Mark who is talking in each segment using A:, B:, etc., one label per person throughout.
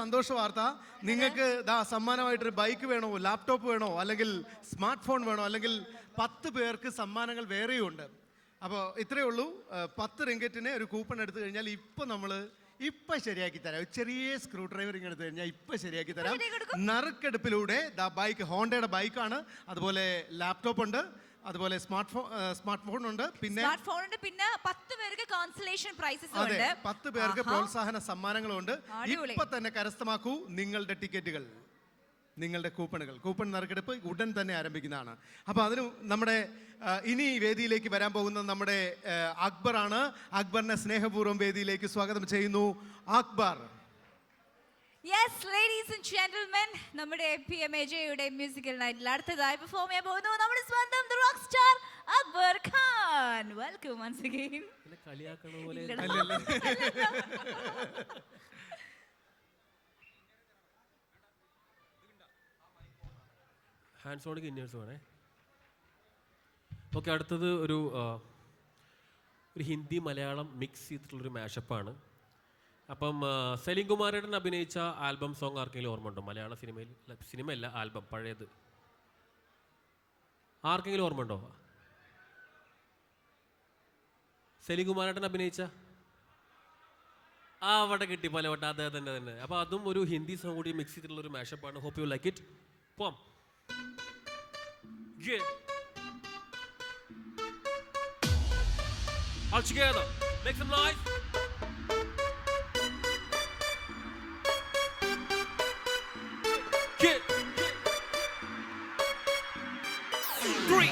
A: സന്തോഷ വാർത്ത, നിങ്ങൾക്ക് സമ്മാനമായിട്ടൊരു ബൈക്ക് വേണോ, ലാപ്ടോപ്പ് വേണോ, അല്ലെങ്കിൽ സ്മാർട്ട് ഫോൺ വേണോ, അല്ലെങ്കിൽ 10 പേർക്ക് സമ്മാനങ്ങൾ വേറെയും ഉണ്ട്. അപ്പോൾ ഇത്രയേ ഉള്ളൂ. 10 റിങ്കറ്റിന് ഒരു കൂപ്പൺ എടുത്തു കഴിഞ്ഞാൽ ഇപ്പം ശരിയാക്കി തരാം. ഒരു ചെറിയ സ്ക്രൂ ഡ്രൈവറിങ് എടുത്തു കഴിഞ്ഞാൽ ഇപ്പം ശരിയാക്കി തരാം. നറുക്കെടുപ്പിലൂടെ ബൈക്ക് ഹോണ്ടയുടെ ബൈക്കാണ്. അതുപോലെ ലാപ്ടോപ്പ് ഉണ്ട്, അതുപോലെ സ്മാർട്ട് ഫോൺ ഉണ്ട്, പിന്നെ
B: 10 പേർക്ക് കോൺസലേഷൻ പ്രൈസസ് ഉണ്ട്.
A: 10 പേർക്ക് പ്രോത്സാഹന സമ്മാനങ്ങളുണ്ട്. ഇപ്പൊ തന്നെ കരസ്ഥമാക്കൂ നിങ്ങളുടെ ടിക്കറ്റുകൾ, നിങ്ങളുടെ കൂപ്പൺ നറുക്കെടുപ്പ് ഉടൻ തന്നെ ആരംഭിക്കുന്നതാണ്. അപ്പോൾ അതിന് നമ്മുടെ ഇനി വേദിയിലേക്ക് വരാൻ പോകുന്ന നമ്മുടെ അക്ബറാണ്. അക്ബറിനെ സ്നേഹപൂർവ്വം വേദിയിലേക്ക് സ്വാഗതം ചെയ്യുന്നു. Akbar.
B: Yes, ladies and gentlemen, നമ്മുടെ PMAJയുടെ മ്യൂസിക്കൽ നൈറ്റിൽ അടുത്തതായി പെർഫോം ചെയ്യാൻ പോകുന്നു നമ്മുടെ സ്വന്തം the rock star Akbar Khan. Welcome once again.
C: കളിയാക്കണ പോലെ ഹാൻഡ്സ് ഓൺ ഇന്നേഴ്സ് വേണേ. ഓക്കെ, അടുത്തത് ഒരു ഹിന്ദി മലയാളം മിക്സ് ചെയ്തിട്ടുള്ളൊരു മാഷപ്പാണ്. അപ്പം സലീം കുമാരേട്ടൻ അഭിനയിച്ച ആൽബം സോങ് ആർക്കെങ്കിലും ഓർമ്മ ഉണ്ടോ? മലയാള സിനിമയല്ല, ആൽബം പഴയത് ആർക്കെങ്കിലും ഓർമ്മ ഉണ്ടോ? സലീം കുമാരേട്ടൻ അഭിനയിച്ച അവിടെ കിട്ടി പലവട്ടം, അതെ തന്നെ. അപ്പോൾ അതും ഒരു ഹിന്ദി സോങ് കൂടി മിക്സ് ചെയ്തിട്ടുള്ള ഒരു മാഷപ്പാണ്. Hope you like it. പോവാം. All together, make some noise. Get 3.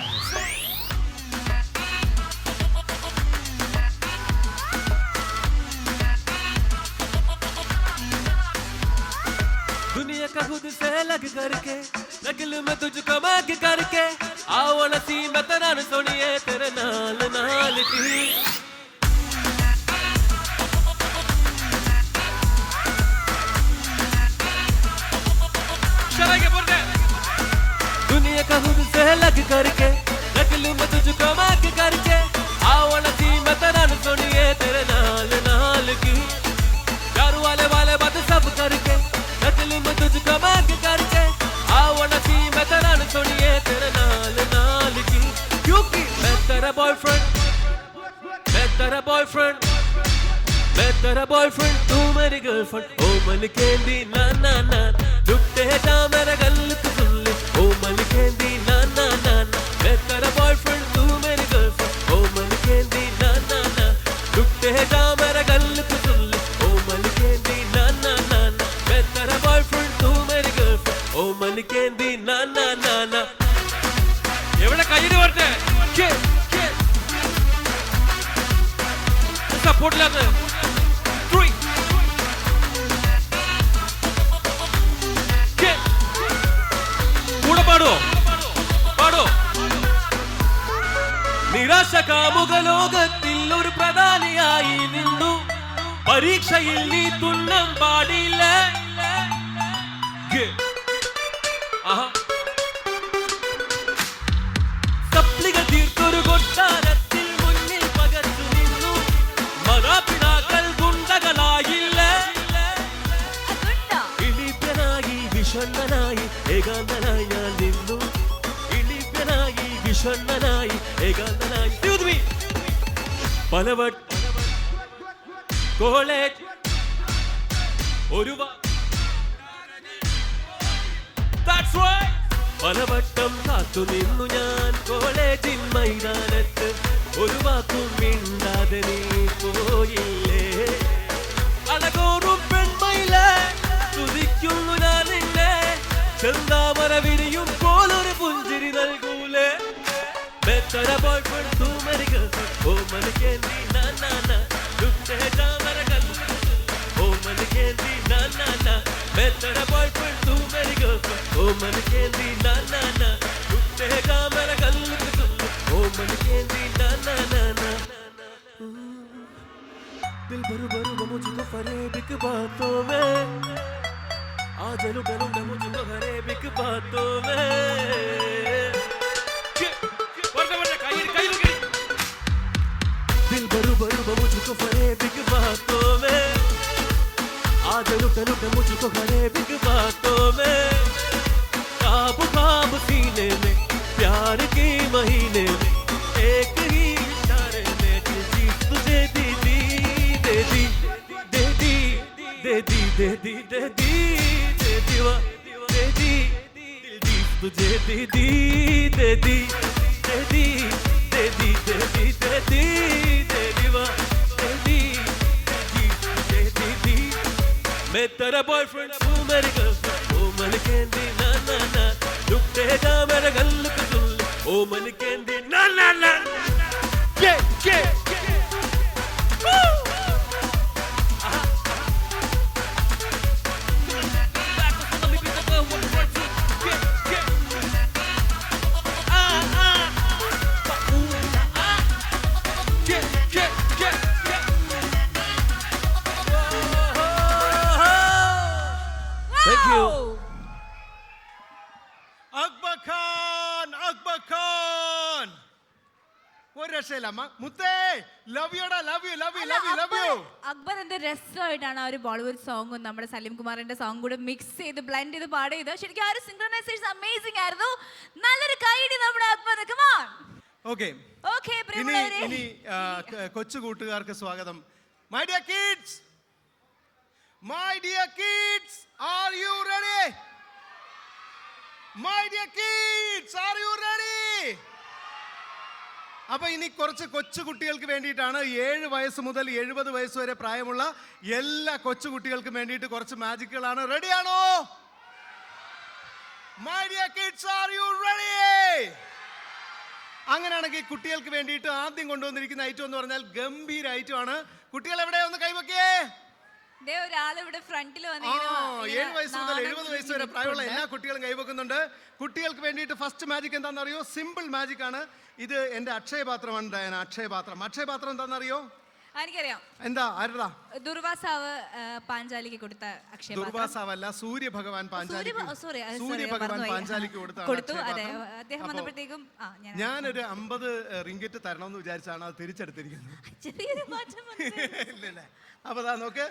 C: दुनिया का खुद से लग करके नकल में तुझको मांग करके आओ नसी मैं तेरा न सुनिए तेरे नाल नाल की शराइके बोल दे. दुनिया का खुद से लग करके नकल में तुझको मांग करके आओ नसी मैं तेरा न सुनिए तेरे नाल नाल की दारू वाले बात सब करके नकल में तुझको मांग करके आओ नसी मैं तेरा न सुनिए तेरे नाल नाल की क्योंकि मैं तेरा बॉयफ्रेंड तू मेरी गर्लफ्रेंड. ओ मन केंदी ना ना ना टूटे जा मेरा गल तू सुन ले. ओ मन केंदी ना ना ना मैं तेरा बॉयफ्रेंड तू मेरी गर्लफ्रेंड. ओ मन केंदी ना ना ना टूटे जा मेरा गल तू सुन ले. ओ मन केंदी ना ना ना मैं तेरा बॉयफ्रेंड तू मेरी गर्लफ्रेंड. ओ मन केंदी ना ना ना ना എവിടെ കയ്യിൽ വരട്ടെ സപ്പോർട്ടില്ലാത്ത 3 കൂടെ പാടോ. നിരാശ കാമുക ലോകത്തിൽ ഒരു പ്രധാനിയായി നിന്നു. പരീക്ഷയിൽ നീ തുന്നം പാടില്ല. സപ്ലികൾ തീർത്തൊരു കൊട്ടാരത്തിൽ മുന്നിൽ പകർത്തു നിന്നു. മതാപിതാക്കൾ ഗുണ്ടകളായില്ല. ഇളിപ്യനായി വിഷണ്ണനായി ഏകാന്തനായി ഞാൻ നിന്നു. ഇളിപ്യനായി വിഷണ്ണനായി ഏകാന്തനായി പലവട്ട കോളേജ് ഒരു പലവട്ടം കാത്തു നിന്നു ഞാൻ കോളേജിൻ മൈതാനത്ത്. ഒരു വാക്കും മിണ്ടാതെ നീ പോയില്ലേ. അഴകോറും പെൺമയിലെ തുതിക്കുന്നു ഞാൻ നിന്നെ. ചെന്താമര വിരിയും പോലൊരു പുഞ്ചിരി നൽകൂലേ. मैं तेरा बॉयफ्रेंड तू मेरी गर्लफ्रेंड. ओ मन केंदी ना ना ना टूटे जा मेरा गल. ओ मन केंदी ना ना ना मैं तेरा बॉयफ्रेंड तू मेरी गर्लफ्रेंड. ओ मन केंदी ना ना ना टूटे जा मेरा गल. ओ मन केंदी ना ना ना ना दिल भरू मुझको फरेबिक बातों में आज लुटा मुझको फरेबिक बातों में. दिल भरू मुझको फरेबिक बातों में आज लुट लुट मुझको फरेब बातों में, ख्वाब ख्वाब सीने में, प्यार के महीने में, एक ही इशारे में दिल जीत तुझे दी दी दे दी दे दी दे दी दे दी दे दी दे दीवा दे दी दिल जीत तुझे दे दी दे दी दे दी दे दी दे दी दे दी दे दीवा दे दी जीत तुझे दे दी। मैं तेरा बॉयफ्रेंड तू मेरी गर्लफ्रेंड, ओ मन कैंडी ना ना ना, लुटेगा मेरा गल को सुन ले, ओ मन कैंडी ना ना ना। Thank you.
A: അക്ബർ ഖാൻ ഒരു രക്ഷയില്ല മുത്തേ ലവ് യുടാ love you love you love you love you.
B: Akbar എന്ത് രസമായിട്ടാണ് ആ ഒരു ബോളിവുഡ് സോങ്ങും നമ്മുടെ സലീം കുമാറിന്റെ സോങ് കൂടെ മിക്സ് ചെയ്ത് ബ്ലെൻഡ് ചെയ്ത് പാടിയത്. ശരിക്കും ആ ഒരു സിംഗ്രണൈസേഷൻ അമേസിംഗ് ആയിരുന്നു. നല്ലൊരു കൈയടി നമ്മുടെ Akbar. Come on.
A: Okay
B: Okay,
A: ഇനി
B: പ്രിയമുള്ളവരെ.
A: ഇനി കൊച്ചു കൂട്ടുകാർക്ക് സ്വാഗതം. My dear kids, my dear kids, are you ready? My dear kids, are you ready? അപ്പൊ ഇനി കുറച്ച് കൊച്ചു കുട്ടികൾക്ക് വേണ്ടിയിട്ടാണ് 7 വയസ്സ് മുതൽ 70 വയസ്സ് വരെ പ്രായമുള്ള എല്ലാ കൊച്ചു കുട്ടികൾക്കും വേണ്ടിയിട്ട് കുറച്ച് മാജിക്കുകളാണ്. റെഡിയാണോ? My dear kids, are you ready? അങ്ങനെയാണെങ്കിൽ കുട്ടികൾക്ക് വേണ്ടിയിട്ട് ആദ്യം കൊണ്ടുവന്നിരിക്കുന്ന ഐറ്റം എന്ന് പറഞ്ഞാൽ ഗംഭീര ഐറ്റം ആണ്. കുട്ടികൾ എവിടെ ഒന്ന് കൈവക്കേ.
B: ദേ ഒരാള് ഇവിടെ ഫ്രണ്ടിൽ
A: 7 വയസ്സ് മുതൽ 70 വയസ്സ് വരെ പ്രായമുള്ള എല്ലാ കുട്ടികളും കൈവക്കുന്നുണ്ട്. കുട്ടികൾക്ക് വേണ്ടിയിട്ട് ഫസ്റ്റ് മാജിക് എന്താണെന്ന് അറിയോ? സിമ്പിൾ മാജിക് ആണ്. ഇത് എന്റെ അക്ഷയപാത്രമാണ് ഡയന. അക്ഷയപാത്രം എന്താണെന്നറിയോ?
B: എനിക്കറിയാം.
A: എന്താ ആരുടാ?
B: ദുർവാസാവ് പാഞ്ചാലിക്ക് കൊടുത്ത അക്ഷയപാത്രം.
A: ദുർവാസാവല്ല, സൂര്യഭഗവാൻ പാഞ്ചാലിക്ക്
B: കൊടുത്തു. അതെ, അദ്ദേഹം വന്നപ്പോഴത്തേക്കും
A: ഞാനൊരു 50 റിംഗിറ്റ് തരണമെന്ന് വിചാരിച്ചാണ് അത് തിരിച്ചെടുത്തിരിക്കുന്നത്.
B: ചെറിയൊരു മാറ്റം
A: ഇല്ലല്ലേ? അപ്പൊ ദാ നോക്ക്,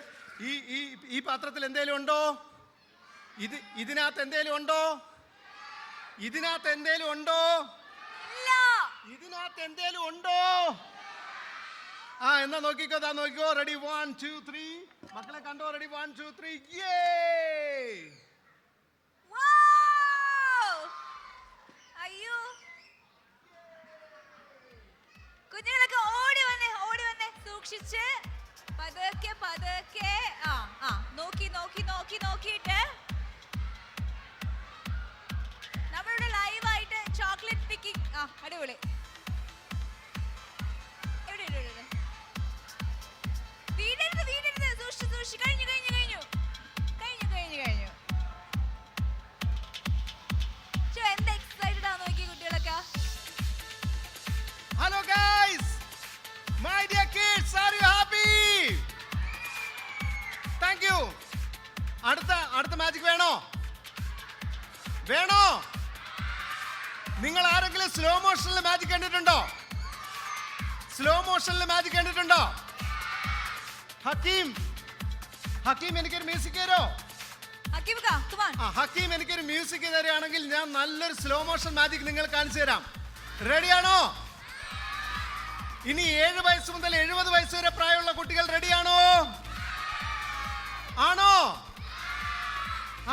A: ഈ പാത്രത്തിൽ എന്തേലും ഉണ്ടോ? ഇതിനകത്ത് എന്തേലും ഉണ്ടോ? ഇതിനകത്ത് എന്തേലും ഉണ്ടോ? ഇതിനകത്ത് എന്തേലും ഉണ്ടോ? എന്നാ നോക്കിക്കോ, ദാ നോക്കിക്കോ. റെഡി 1 2 3. മക്കളെ കണ്ടോ? റെഡി 1 2 3.
B: അയ്യോ, കുഞ്ഞുങ്ങളൊക്കെ ഓടി വന്നേ സൂക്ഷിച്ച് പതുക്കെ പതുക്കെ. നോക്കിയിട്ട് നമ്മളിവിടെ ലൈവായിട്ട് ചോക്ലേറ്റ് പിക്കിംഗ്. അടിപൊളി. വീടരുത് സൂക്ഷിച്ച്. കഴിഞ്ഞു. എന്താ എക്സൈറ്റഡ് ആ നോക്കി കുട്ടികളൊക്കെ.
A: Hello guys, my dear kids, are you happy? Thank you. അടുത്ത മാജിക് വേണോ? നിങ്ങൾ ആരെങ്കിലും സ്ലോ മോഷനിൽ മാജിക് കണ്ടിട്ടുണ്ടോ? ഹക്കീം എനിക്കൊരു മ്യൂസിക് തരോ? ഹക്കീം എനിക്കൊരു മ്യൂസിക് തരികയാണെങ്കിൽ ഞാൻ നല്ലൊരു സ്ലോ മോഷൻ മാജിക് നിങ്ങൾ കാണിച്ചു തരാം. റെഡിയാണോ? ഇനി 7 വയസ്സ് മുതൽ 70 വയസ്സ് വരെ പ്രായമുള്ള കുട്ടികൾ റെഡിയാണോ?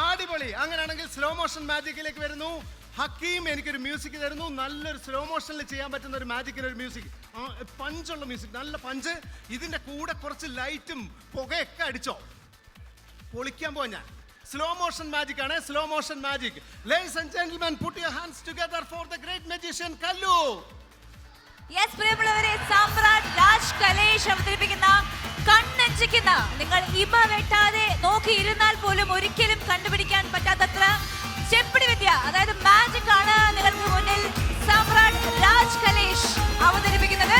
A: അടിപൊളി. അങ്ങനെയാണെങ്കിൽ സ്ലോ മോഷൻ മാജിക്കിലേക്ക് വരുന്നു. ഹക്കീം എനിക്കൊരു മ്യൂസിക് തരുന്നു. നല്ലൊരു സ്ലോ മോഷനിൽ ചെയ്യാൻ പറ്റുന്ന ഒരു മാജിക്കിന് ഒരു മ്യൂസിക്, പഞ്ചുള്ള മ്യൂസിക്, നല്ല പഞ്ച്. ഇതിന്റെ കൂടെ കുറച്ച് ലൈറ്റും പുകയൊക്കെ അടിച്ചോ. പൊളിക്കാൻ പോവാ ഞാൻ. സ്ലോ മോഷൻ മാജിക് ആണ്. Slow motion magic. Ladies and gentlemen, put your hands together for the great magician Kallu.
B: Yes, പ്രിയമുള്ളവരെ, സാമ്രാട്ട് രാജ് കലേഷ് അവതരിപ്പിക്കുന്ന കണ്ണഞ്ചിക്കുന്ന, നിങ്ങൾ ഇമ വെട്ടാതെ നോക്കിയിരുന്നാൽ പോലും ഒരിക്കലും കണ്ടുപിടിക്കാൻ പറ്റാത്തത്ര ചെപ്പിടി വിദ്യ, അതായത് മാജിക് ആണ് നിങ്ങൾക്ക് മുന്നിൽ സാമ്രാട്ട് രാജ് കലേഷ് അവതരിപ്പിക്കുന്നത്.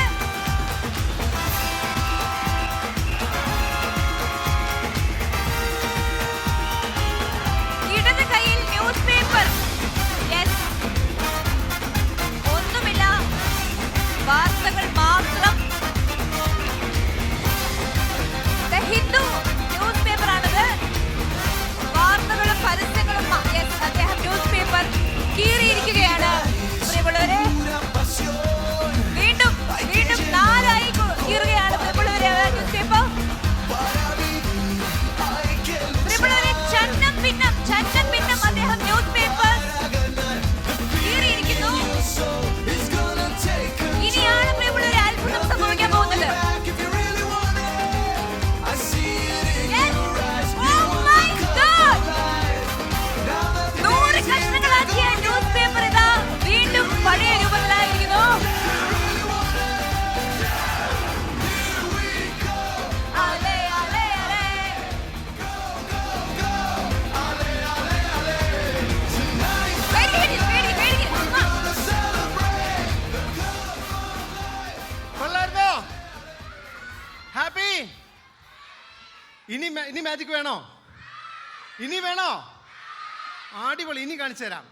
B: ഇടത് കയ്യിൽ ന്യൂസ് പേപ്പർ. യെസ്, ഒന്നുമില്ല, വാർത്തകൾ മാത്രം. ദ ഹിന്ദു ന്യൂസ് പേപ്പർ ആണത്.
A: ഇനി മാജിക് വേണോ? ഇനി വേണോ? അടിപൊളി, ഇനി കാണിച്ചു തരാം.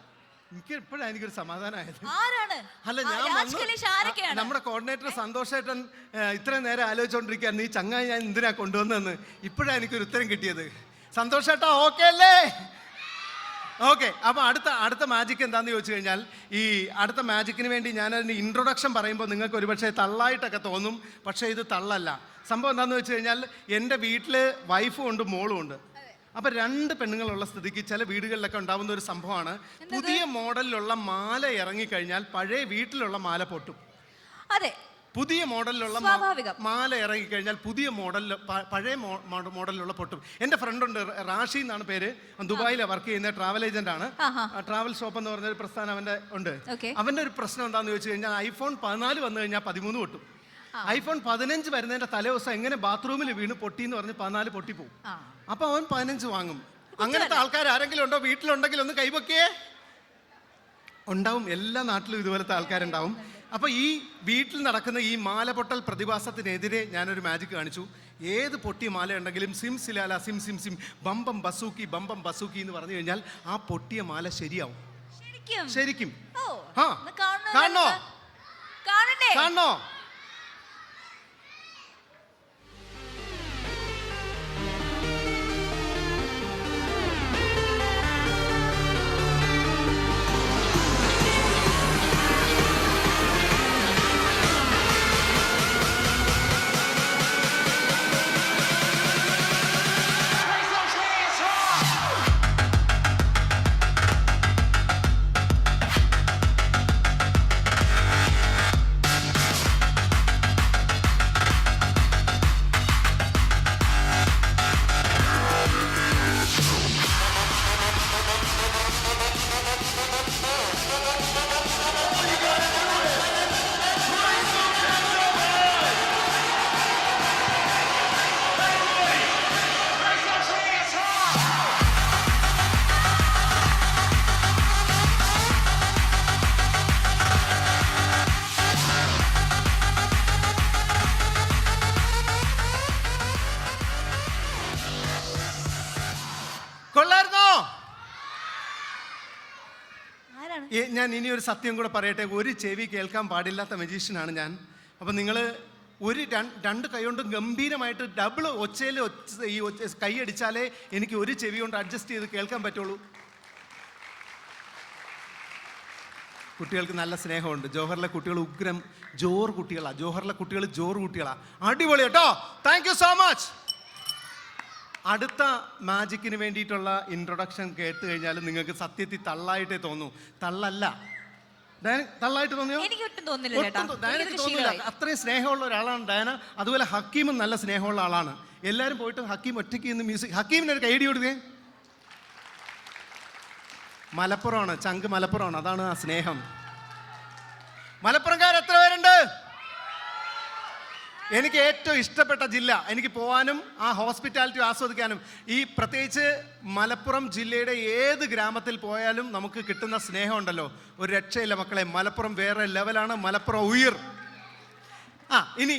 A: എനിക്ക് ഇപ്പോഴാണ് എനിക്കൊരു സമാധാനമായത്.
B: ആരാണ്?
A: അല്ല, ഞാൻ നമ്മുടെ കോർഡിനേറ്റർ സന്തോഷേട്ടൻ ഇത്രയും നേരം ആലോചിച്ചോണ്ടിരിക്കുകയായിരുന്നു ഈ ചങ്ങായി ഞാൻ എന്തിനാ കൊണ്ടുവന്നതെന്ന്. ഇപ്പോഴാണ് എനിക്കൊരു ഉത്തരം കിട്ടിയത്. സന്തോഷേട്ടാ ഓക്കെ അല്ലേ? ഓക്കെ. അപ്പൊ അടുത്ത മാജിക് എന്താന്ന് ചോദിച്ചു കഴിഞ്ഞാൽ, ഈ അടുത്ത മാജിക്കിന് വേണ്ടി ഞാൻ അതിന്റെ ഇൻട്രൊഡക്ഷൻ പറയുമ്പോൾ നിങ്ങൾക്ക് ഒരുപക്ഷെ തള്ളായിട്ടൊക്കെ തോന്നും. പക്ഷേ ഇത് തള്ളല്ല. സംഭവം എന്താണെന്ന് വെച്ച് കഴിഞ്ഞാൽ, എൻ്റെ വീട്ടിൽ വൈഫും ഉണ്ട് മോളും ഉണ്ട്. അപ്പൊ 2 പെണ്ണുങ്ങളുള്ള സ്ഥിതിക്ക് ചില വീടുകളിലൊക്കെ ഉണ്ടാവുന്ന ഒരു സംഭവമാണ്, പുതിയ മോഡലിലുള്ള മാല ഇറങ്ങിക്കഴിഞ്ഞാൽ പഴയ വീട്ടിലുള്ള മാല പൊട്ടും.
B: അതെ,
A: പുതിയ മോഡലിലുള്ള മാല ഇറങ്ങിക്കഴിഞ്ഞാൽ പുതിയ മോഡലിൽ പഴയ മോഡലിലുള്ള പൊട്ടും. എൻ്റെ ഫ്രണ്ട് ഉണ്ട്, റാഷി എന്നാണ് പേര്. ദുബായിലാണ് വർക്ക് ചെയ്യുന്ന ട്രാവൽ ഏജന്റ് ആണ്. ട്രാവൽ ഷോപ്പ് എന്ന് പറഞ്ഞൊരു പ്രസ്ഥാനം അവൻ്റെ ഉണ്ട്. അവൻ്റെ ഒരു പ്രശ്നം എന്താണെന്ന് ചോദിച്ചു കഴിഞ്ഞാൽ, iPhone 14 വന്നു കഴിഞ്ഞാൽ 13 പൊട്ടും. iPhone 15 വരുന്നതിന്റെ തലേദിവസം എങ്ങനെ ബാത്റൂമിൽ വീണ് പൊട്ടി എന്ന് പറഞ്ഞ് 14 പൊട്ടിപ്പോവും. അപ്പൊ അവൻ 15 വാങ്ങും. അങ്ങനത്തെ ആൾക്കാർ ആരെങ്കിലും ഉണ്ടോ? വീട്ടിലുണ്ടെങ്കിൽ ഒന്ന് കൈവക്കേ. ഉണ്ടാവും, എല്ലാ നാട്ടിലും ഇതുപോലത്തെ ആൾക്കാരുണ്ടാവും. അപ്പൊ ഈ വീട്ടിൽ നടക്കുന്ന ഈ മാല പൊട്ടൽ പ്രതിഭാസത്തിനെതിരെ ഞാനൊരു മാജിക് കാണിച്ചു. ഏത് പൊട്ടിയ മാല ഉണ്ടെങ്കിലും സിം സിലാല സിം സിം സിം ബമ്പം ബസൂക്കി എന്ന് പറഞ്ഞു കഴിഞ്ഞാൽ ആ പൊട്ടിയ മാല ശരിയാവും. ശരിക്കും. കാണണോ? കാണണോ? ഞാൻ ഇനി ഒരു സത്യം കൂടെ പറയട്ടെ. ഒരു ചെവി കേൾക്കാൻ പാടില്ലാത്ത മജീഷ്യനാണ് ഞാൻ. അപ്പം നിങ്ങൾ ഒരു 2 കൈ കൊണ്ട് ഗംഭീരമായിട്ട് ഡബിൾ ഒച്ചയിൽ ഈ കൈ അടിച്ചാലേ എനിക്ക് ഒരു ചെവി കൊണ്ട് അഡ്ജസ്റ്റ് ചെയ്ത് കേൾക്കാൻ പറ്റുള്ളൂ. കുട്ടികൾക്ക് നല്ല സ്നേഹമുണ്ട്. ജോഹറിലെ കുട്ടികൾ ഉഗ്രം ജോർ കുട്ടികളാണ്. ജോഹറിലെ കുട്ടികൾ ജോർ കുട്ടികളാണ്. അടിപൊളി കേട്ടോ. Thank you so much. അടുത്ത മാജിക്കിന് വേണ്ടിയിട്ടുള്ള ഇൻട്രൊഡക്ഷൻ കേട്ട് കഴിഞ്ഞാൽ നിങ്ങൾക്ക് സത്യത്തിൽ തള്ളായിട്ടേ തോന്നൂ. തള്ളല്ല. തള്ളായിട്ട് തോന്നിയോ?
B: എനിക്ക് തോന്നില്ല.
A: അത്രയും സ്നേഹമുള്ള ഒരാളാണ് ഡയന. അതുപോലെ ഹക്കീമും നല്ല സ്നേഹമുള്ള ആളാണ്. എല്ലാവരും പോയിട്ട് ഹക്കീം ഒറ്റയ്ക്ക് ഇന്ന് മ്യൂസിക്. ഹക്കീമിന് ഒരു കൈഡി കൊടുക്കേ. മലപ്പുറമാണ്, ചങ്ക് മലപ്പുറമാണ്. അതാണ് ആ സ്നേഹം. മലപ്പുറംകാർ എത്ര പേരുണ്ട്? എനിക്ക് ഏറ്റവും ഇഷ്ടപ്പെട്ട ജില്ല, എനിക്ക് പോകാനും ആ ഹോസ്പിറ്റാലിറ്റി ആസ്വദിക്കാനും. ഈ പ്രത്യേകിച്ച് മലപ്പുറം ജില്ലയുടെ ഏത് ഗ്രാമത്തിൽ പോയാലും നമുക്ക് കിട്ടുന്ന സ്നേഹമുണ്ടല്ലോ, ഒരു രക്ഷയില്ല മക്കളെ. മലപ്പുറം വേറെ ലെവലാണ്. മലപ്പുറം ഉയർ. ഇനി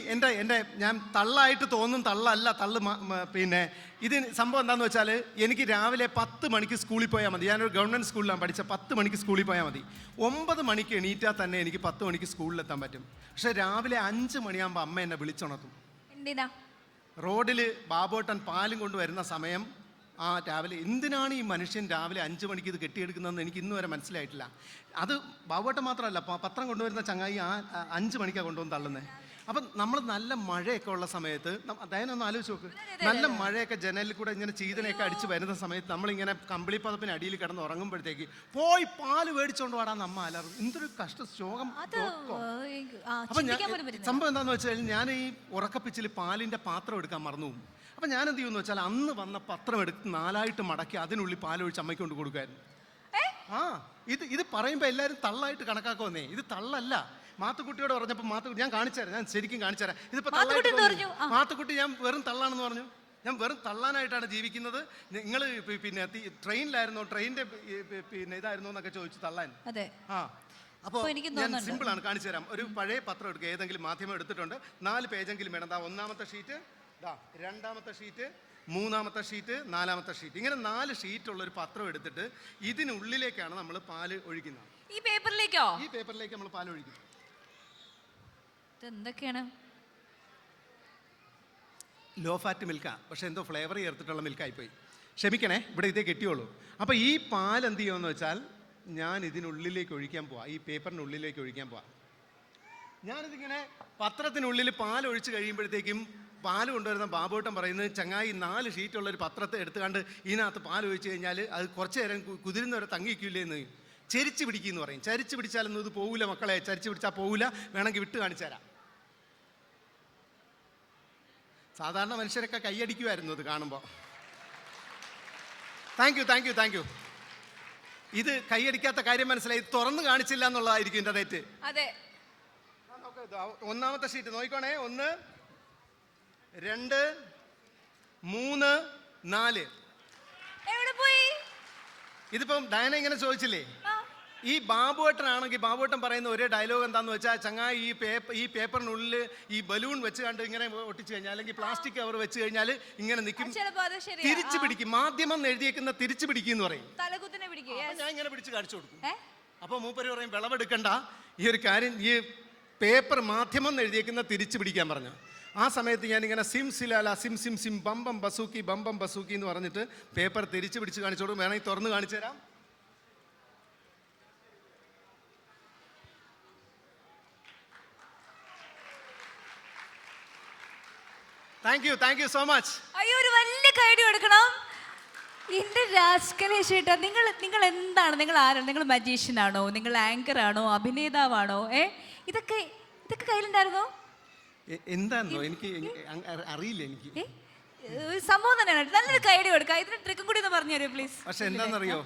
A: ഞാൻ തള്ളായിട്ട് തോന്നും, തള്ളല്ല. പിന്നെ ഇത് സംഭവം എന്താണെന്ന് വെച്ചാൽ, എനിക്ക് രാവിലെ 10 മണിക്ക് സ്കൂളിൽ പോയാൽ മതി. ഞാനൊരു ഗവൺമെൻറ് സ്കൂളിലാണ് പഠിച്ച. 10 മണിക്ക് സ്കൂളിൽ പോയാൽ മതി. 9 മണിക്ക് എണീറ്റാൽ തന്നെ എനിക്ക് 10 മണിക്ക് സ്കൂളിലെത്താൻ പറ്റും. പക്ഷെ രാവിലെ 5 മണിയാകുമ്പോൾ അമ്മ എന്നെ വിളിച്ചുണർത്തും. റോഡിൽ ബാബോട്ടൻ പാലും കൊണ്ടുവരുന്ന സമയം. രാവിലെ എന്തിനാണ് ഈ മനുഷ്യൻ രാവിലെ 5 മണിക്ക് ഇത് കെട്ടിയെടുക്കുന്നതെന്ന് എനിക്ക് ഇന്ന് വരെ മനസ്സിലായിട്ടില്ല. അത് ബാബോട്ടൻ മാത്രമല്ല, പത്രം കൊണ്ടുവരുന്ന ചങ്ങായി 5 മണിക്കാണ് കൊണ്ടുവന്ന് തള്ളുന്നത്. അപ്പം നമ്മൾ നല്ല മഴയൊക്കെ ഉള്ള സമയത്ത്, ദയനൊന്ന് ആലോചിച്ച് നോക്ക്. നല്ല മഴയൊക്കെ ജനലിൽ കൂടെ ഇങ്ങനെ ചീതനയൊക്കെ അടിച്ച് വരുന്ന സമയത്ത് നമ്മളിങ്ങനെ കമ്പിളിപ്പതപ്പിന് അടിയിൽ കിടന്ന് ഉറങ്ങുമ്പോഴത്തേക്ക് പോയി പാല് മേടിച്ചോണ്ട് പാടാന്ന് അമ്മ അലറും. എന്തൊരു കഷ്ട ശോകം. അപ്പം സംഭവം എന്താണെന്ന് വെച്ചാൽ, ഞാൻ ഈ ഉറക്കപ്പിച്ചിൽ പാലിൻ്റെ പാത്രം എടുക്കാൻ മറന്നു പോകും. അപ്പം ഞാൻ എന്ത് ചെയ്യുമെന്ന് വെച്ചാൽ, അന്ന് വന്ന പത്രം എടുത്ത് 4ആയിട്ട് മടക്കി അതിനുള്ളിൽ പാലൊഴിച്ച് അമ്മയ്ക്ക് കൊണ്ട് കൊടുക്കായിരുന്നു. ഇത് പറയുമ്പോൾ എല്ലാവരും തള്ളായിട്ട് കണക്കാക്കുമെന്നേ. ഇത് തള്ളല്ല. മാത്തുക്കുട്ടിയോട് പറഞ്ഞപ്പോൾ ഞാൻ കാണിച്ചുതരാം, ഞാൻ ശരിക്കും കാണിച്ചുതരാം. ഇതിപ്പോൾ മാത്തുക്കുട്ടി ഞാൻ വെറും തള്ളാണെന്ന് പറഞ്ഞു. ഞാൻ വെറും തള്ളാനായിട്ടാണ് ജീവിക്കുന്നത്. നിങ്ങൾ പിന്നെ ട്രെയിനിലായിരുന്നോ, ട്രെയിനിന്റെ പിന്നെ ഇതായിരുന്നോ എന്നൊക്കെ ചോദിച്ചു തള്ളാൻ. അപ്പോൾ ഞാൻ സിമ്പിളാണ്, കാണിച്ചു തരാം. ഒരു പഴയ പത്രം എടുക്കുക, ഏതെങ്കിലും മാധ്യമം എടുത്തിട്ടുണ്ട്. 4 പേജെങ്കിലും വേണം. 1-ാമത്തെ ഷീറ്റ്, 2-ാമത്തെ ഷീറ്റ്, മൂന്നാമത്തെ ഷീറ്റ്, നാലാമത്തെ ഷീറ്റ്, ഇങ്ങനെ 4 ഷീറ്റുള്ള ഒരു പത്രം എടുത്തിട്ട് ഇതിനുള്ളിലേക്കാണ് നമ്മൾ പാല് ഒഴിക്കുന്നത്.
B: ഈ പേപ്പറിലേക്കോ?
A: ഈ പേപ്പറിലേക്ക് നമ്മൾ പാൽ ഒഴിക്കും.
B: എന്തൊക്കെയാണ്?
A: ലോ ഫാറ്റ് മിൽക്കാണ്, പക്ഷെ എന്തോ ഫ്ലേവർ ചേർത്തിട്ടുള്ള മിൽക്കായിപ്പോയി, ക്ഷമിക്കണേ, ഇവിടെ ഇതേ കിട്ടിയുള്ളൂ. അപ്പോൾ ഈ പാൽ എന്ത് ചെയ്യുമെന്ന് വെച്ചാൽ ഞാൻ ഇതിനുള്ളിലേക്ക് ഒഴിക്കാൻ പോവാം, ഈ പേപ്പറിനുള്ളിലേക്ക് ഒഴിക്കാൻ പോവാം. ഞാനിതിങ്ങനെ പത്രത്തിനുള്ളിൽ പാൽ ഒഴിച്ച് കഴിയുമ്പോഴത്തേക്കും പാൽ കൊണ്ടുവരുന്ന ബാബുട്ടൻ പറയുന്നത്, ചങ്ങായി 4 ഷീറ്റുള്ളൊരു പത്രത്തെ എടുത്തുകൊണ്ട് ഇതിനകത്ത് പാൽ ഒഴിച്ച് കഴിഞ്ഞാൽ അത് കുറച്ച് നേരം കുതിരുന്നവരെ തങ്ങിക്കില്ലേന്ന് ചരിച്ച് പിടിക്കുമെന്ന് പറയും. ചരിച്ച് പിടിച്ചാലൊന്നും ഇത് പോകില്ല മക്കളെ, ചരിച്ച് പിടിച്ചാൽ പോകില്ല, വേണമെങ്കിൽ വിട്ട് കാണിച്ചു തരാം. സാധാരണ മനുഷ്യരൊക്കെ കൈയടിക്കുമായിരുന്നു ഇത് കാണുമ്പോൾ. Thank you. ഇത് കൈയടിക്കാത്ത കാര്യം മനസ്സിലായി, ഇത് തുറന്ന് കാണിച്ചില്ല എന്നുള്ളതായിരിക്കും എൻ്റെ തെറ്റ്.
B: അതെ,
A: ഒന്നാമത്തെ ഷീറ്റ് നോക്കിക്കോണേ. 1 2 3 4.
B: എവിടെ പോയി?
A: ഇതിപ്പം ഡയന ഇങ്ങനെ ചോദിച്ചില്ലേ, ഈ ബാബുവേട്ടനാണെങ്കിൽ ബാബുവേട്ടൻ പറയുന്ന ഒരേ ഡയലോഗ് എന്താന്ന് വെച്ചാൽ, ചങ്ങായി ഈ പേപ്പറിനുള്ളിൽ ഈ ബലൂൺ വെച്ച് കണ്ട് ഇങ്ങനെ ഒട്ടിച്ചു കഴിഞ്ഞാൽ, അല്ലെങ്കിൽ പ്ലാസ്റ്റിക് കവർ വെച്ച് കഴിഞ്ഞാൽ ഇങ്ങനെ നിൽക്കും, തിരിച്ചു പിടിക്കും. മാധ്യമം എഴുതിയേക്കുന്ന തിരിച്ചു പിടിക്കും എന്ന് പറയും. ഞാൻ ഇങ്ങനെ പിടിച്ച് കാണിച്ചു കൊടുക്കും. അപ്പോൾ മൂപ്പര് പറയും വിളവെടുക്കണ്ട, ഈ ഒരു കാര്യം, ഈ പേപ്പർ മാധ്യമം എഴുതിയേക്കുന്ന തിരിച്ചു പിടിക്കാൻ പറഞ്ഞു. ആ സമയത്ത് ഞാനിങ്ങനെ സിം സിലാല സിം സിം സിം ബമ്പം ബസൂക്കി എന്ന് പറഞ്ഞിട്ട് പേപ്പർ തിരിച്ചു പിടിച്ച് കാണിച്ചു കൊടുക്കും. വേണമെങ്കിൽ തുറന്ന് കാണിച്ചു തരാം. Thank you so much.
B: അയ്യോ, ഒരു വലിയ കൈഡി കൊടുക്കണം. എന്റെ രാജ്കലേഷേട്ടാ, നിങ്ങൾ എന്താണ്? നിങ്ങൾ ആരാണ്? നിങ്ങൾ മജീഷ്യൻ ആണോ? നിങ്ങൾ ആങ്കർ ആണോ? അഭിനേതാവാണോ? ഇതൊക്കെ കയ്യിലുണ്ടായിരുന്നോ?
A: എന്താണോ എനിക്ക് അറിയില്ല. എനിക്ക്
B: സംഭവം തന്നെയാണ്. നല്ലൊരു കൈഡി കൊടുക്കാം. ഇതിന് ട്രിക്കും കൂടി ഒന്ന് പറഞ്ഞു തരുമോ പ്ലീസ്?
A: പക്ഷെ എന്താണെന്നറിയോ,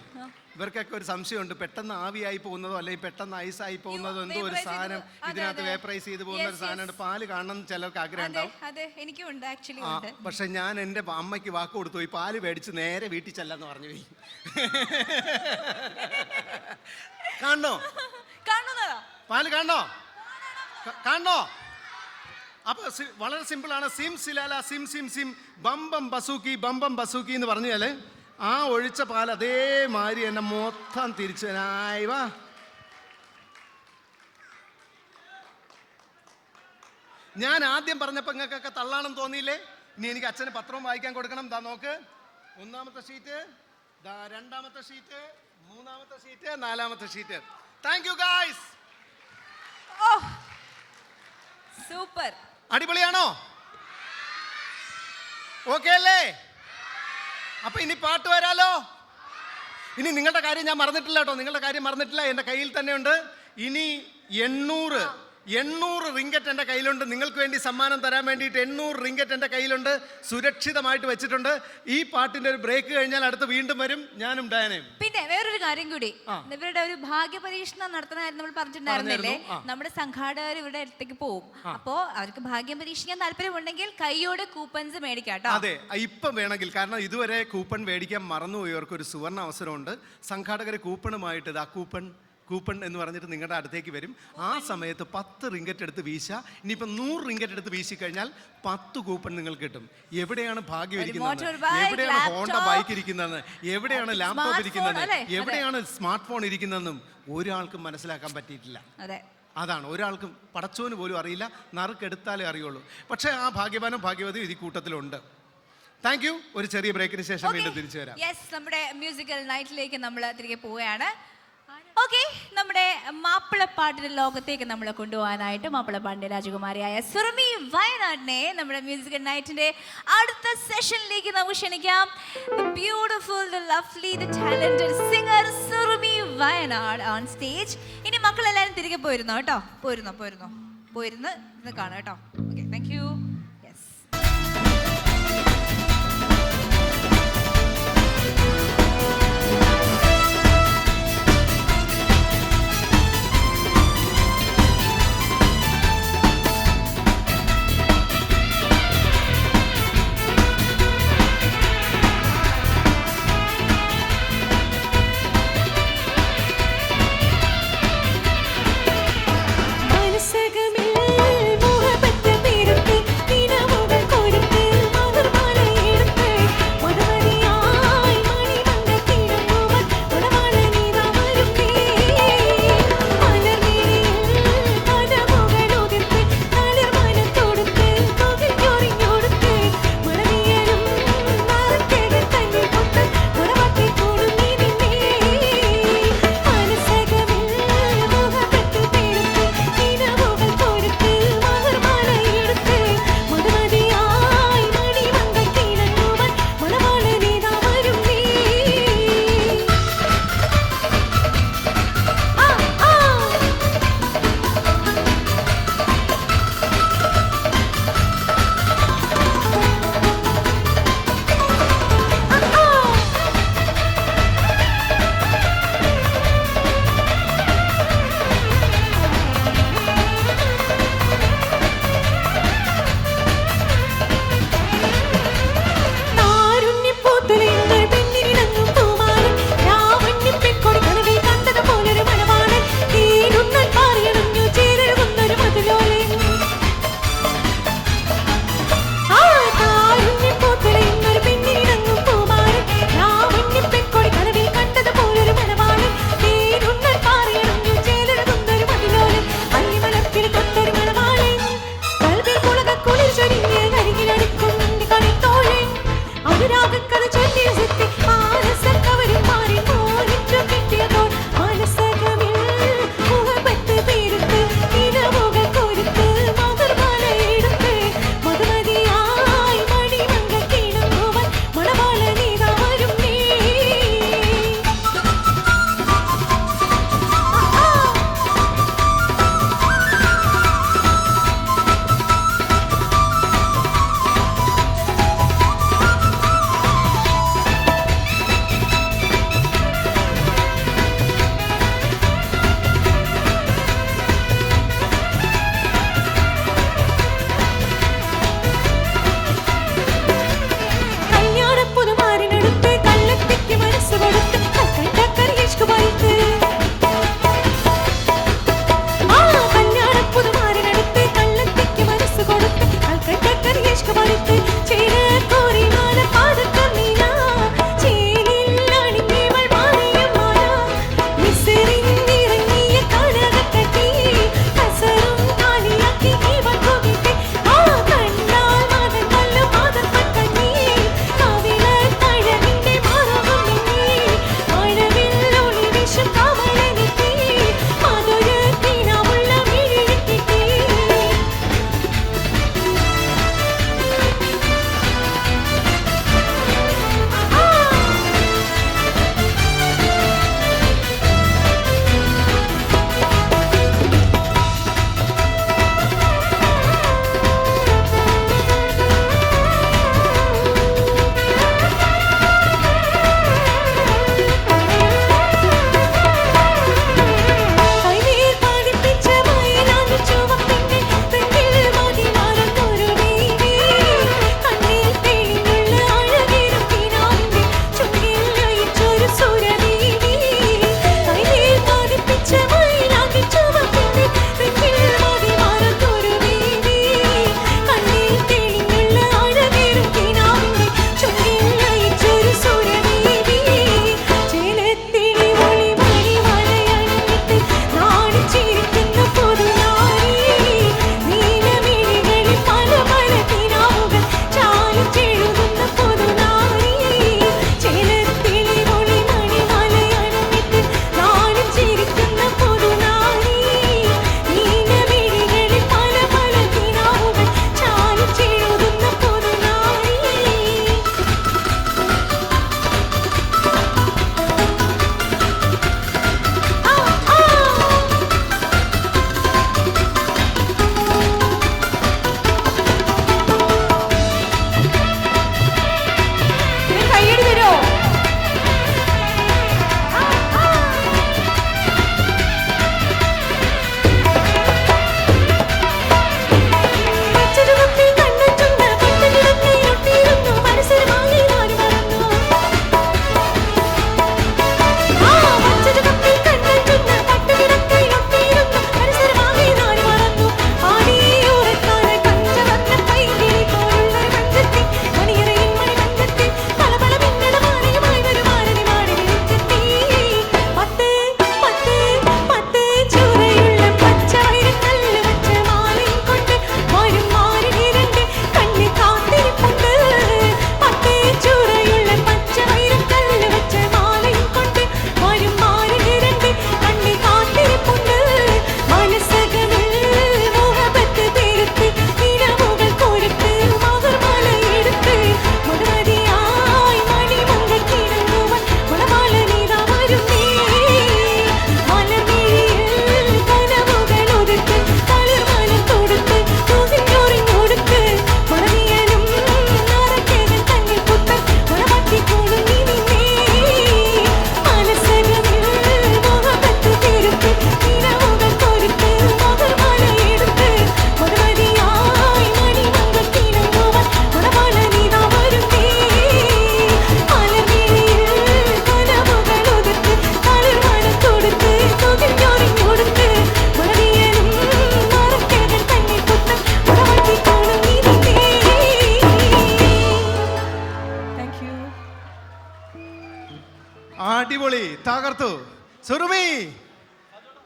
A: ഇവർക്കൊക്കെ ഒരു സംശയമുണ്ട്, പെട്ടെന്ന് ആവിയായി പോകുന്നതോ അല്ലെങ്കിൽ പെട്ടെന്ന് ഐസായി പോകുന്നതോ എന്തോ ഒരു സാധനം ഇതിനകത്ത് വേപ്പറൈസ് ചെയ്ത് പോകുന്ന ഒരു സാധനമാണ്. പാല് കാണണം ചിലർക്ക് ആഗ്രഹം ഉണ്ടാവും. പക്ഷെ ഞാൻ എൻ്റെ അമ്മയ്ക്ക് വാക്ക് കൊടുത്തു, ഈ പാല് മേടിച്ച് നേരെ വീട്ടിൽ ചെല്ലാന്ന് പറഞ്ഞു പോയി. കാണണോ? പാല് കാണണോ? അപ്പൊ വളരെ സിമ്പിളാണ്. സിം സിലാല സിം സിം സിം ബമ്പം ബസൂക്കി എന്ന് പറഞ്ഞാല് ആ ഒഴിച്ച പാൽ അതേമാതിരി എന്നെ മൊത്തം തിരിച്ചനായി വാ. ഞാൻ ആദ്യം പറഞ്ഞപ്പോൾ നിങ്ങൾക്കൊക്കെ തള്ളാണെന്ന് തോന്നിയില്ലേ? ഇനി എനിക്ക് അച്ഛന് പത്രവും വായിക്കാൻ കൊടുക്കണം. ദാ നോക്ക്, 1ാമത്തെ ഷീറ്റ്, 2ാമത്തെ ഷീറ്റ്, 3ാമത്തെ ഷീറ്റ്, 4ാമത്തെ sheet. Thank you guys.
B: Super,
A: അടിപൊളിയാണോ? ഓക്കെ അല്ലേ? അപ്പൊ ഇനി പാട്ട് വരാലോ. ഇനി നിങ്ങളുടെ കാര്യം ഞാൻ മറന്നിട്ടില്ല കേട്ടോ, നിങ്ങളുടെ കാര്യം മറന്നിട്ടില്ല. എൻ്റെ കയ്യിൽ തന്നെ ഉണ്ട് ഇനി 800 റിങ്കറ്റ് എൻ്റെ കയ്യിലുണ്ട്. നിങ്ങൾക്ക് വേണ്ടി സമ്മാനം തരാൻ വേണ്ടിയിട്ട് 800 റിങ്കറ്റ് എൻ്റെ കയ്യിലുണ്ട്, സുരക്ഷിതമായിട്ട് വെച്ചിട്ടുണ്ട്. ഈ പാട്ടിന്റെ ഒരു ബ്രേക്ക് കഴിഞ്ഞാൽ അടുത്ത് വീണ്ടും വരും, ഞാനും ഡയനയും.
B: പിന്നെ വേറൊരു കാര്യം കൂടി, ഇവരുടെ ഒരു ഭാഗ്യ പരീക്ഷണം നടത്തണമായിരുന്നു നമ്മൾ പറഞ്ഞിട്ടുണ്ടായിരുന്നില്ലേ? നമ്മുടെ സംഘാടകർ ഇവരുടെ അടുത്തേക്ക് പോകും. അപ്പോ അവർക്ക് ഭാഗ്യം പരീക്ഷിക്കാൻ താല്പര്യമുണ്ടെങ്കിൽ കൈയോടെ കൂപ്പൺസ് മേടിക്കാം.
A: അതെ, ഇപ്പം വേണമെങ്കിൽ, കാരണം ഇതുവരെ കൂപ്പൺ മേടിക്കാൻ മറന്നുപോയവർക്ക് ഒരു സുവർണ അവസരമുണ്ട്. സംഘാടകർ കൂപ്പണുമായിട്ട് ഇതാ കൂപ്പൺ എന്ന് പറഞ്ഞിട്ട് നിങ്ങളുടെ അടുത്തേക്ക് വരും. ആ സമയത്ത് 10 റിങ്കറ്റ് എടുത്ത് വീശ. ഇനിയിപ്പോൾ 100 റിങ്കറ്റ് എടുത്ത് വീശിക്കഴിഞ്ഞാൽ 10 കൂപ്പൺ നിങ്ങൾക്ക് കിട്ടും. എവിടെയാണ് ഭാഗ്യം ഇരിക്കുന്നത്, എവിടെയാണ് ഹോണ്ട ബൈക്ക് ഇരിക്കുന്നതെന്ന്, എവിടെയാണ് ലാപ്ടോപ്പ് ഇരിക്കുന്നതെന്ന്, എവിടെയാണ് സ്മാർട്ട് ഫോൺ ഇരിക്കുന്നതെന്നും ഒരാൾക്കും മനസ്സിലാക്കാൻ പറ്റിയിട്ടില്ല. അതാണ്, ഒരാൾക്കും പടച്ചോന് പോലും അറിയില്ല, നറുക്കെടുത്താലേ അറിയുള്ളൂ. പക്ഷേ ആ ഭാഗ്യവാനും ഭാഗ്യവതിയും ഈ കൂട്ടത്തിലുണ്ട്. Thank you. ഒരു ചെറിയ ബ്രേക്കിന് ശേഷം വീണ്ടും തിരിച്ചു വരാം.
B: നമ്മുടെ മ്യൂസിക്കൽ നൈറ്റിലേക്ക് നമ്മൾ തിരികെ പോവുകയാണ്. ഓക്കെ, നമ്മുടെ മാപ്പിളപ്പാട്ടിന്റെ ലോകത്തേക്ക് നമ്മളെ കൊണ്ടുപോകാനായിട്ട് മാപ്പിളപ്പാട്ടിന്റെ രാജകുമാരിയായ സുറുമി വയനാടിനെ നമ്മുടെ മ്യൂസിക്കൽ നൈറ്റിന്റെ അടുത്ത സെഷനിലേക്ക് നമുക്ക് ക്ഷണിക്കാം. Beautiful, the lovely, the talented singer Surumi Wayanad on stage. ഇനി മക്കളെല്ലാവരും തിരികെ പോയിരുന്നോ കേട്ടോ? പോയിരുന്ന് കാണാം കേട്ടോ. Okay, thank you.
D: മനസ്സകമിൽ മോഹപ്പെട്ട
A: അടിപൊളി, തകർത്തു. സുറുമി,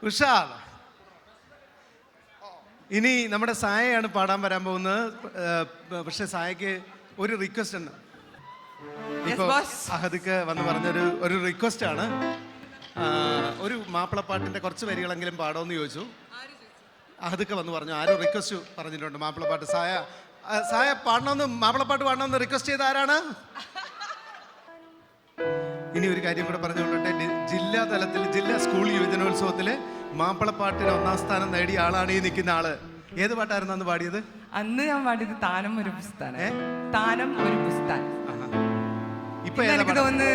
A: ഉഷാർ. ഇനി നമ്മുടെ സായയാണ് പാടാൻ വരാൻ പോകുന്നത്. പക്ഷെ സായക്ക് ഒരു റിക്വസ്റ്റ് ഉണ്ട്. ഇപ്പൊ അഹദിക്ക് വന്ന് പറഞ്ഞൊരു റിക്വസ്റ്റ് ആണ്. ഒരു മാപ്പിളപ്പാട്ടിന്റെ കുറച്ച് വരികളെങ്കിലും പാടോന്ന് ചോദിച്ചു. അഹദിക്ക് വന്ന് പറഞ്ഞു, ആരും റിക്വസ്റ്റ് പറഞ്ഞിട്ടുണ്ട് മാപ്പിളപ്പാട്ട്. സായ പാടണമെന്ന്, മാപ്പിളപ്പാട്ട് പാടണമെന്ന് റിക്വസ്റ്റ് ചെയ്ത ആരാണ്? ഇനി ഒരു കാര്യം കൂടെ പറഞ്ഞുകൊണ്ടേ, ജില്ലാ തലത്തിൽ ജില്ലാ സ്കൂൾ യുവജനോത്സവത്തില് മാപ്പിളപ്പാട്ടിന് 1ാം സ്ഥാനം നേടിയ ആളാണ് ഈ നിൽക്കുന്ന ആള്. ഏത് പാട്ടായിരുന്നു അന്ന് പാടിയത്?
D: അന്ന് ഞാൻ പാടിയത് താനം ഒരു പുസ്തകം. താനം ഒരു പുസ്തകം.
A: ഇപ്പൊ
D: എനിക്ക് തോന്നുന്നു,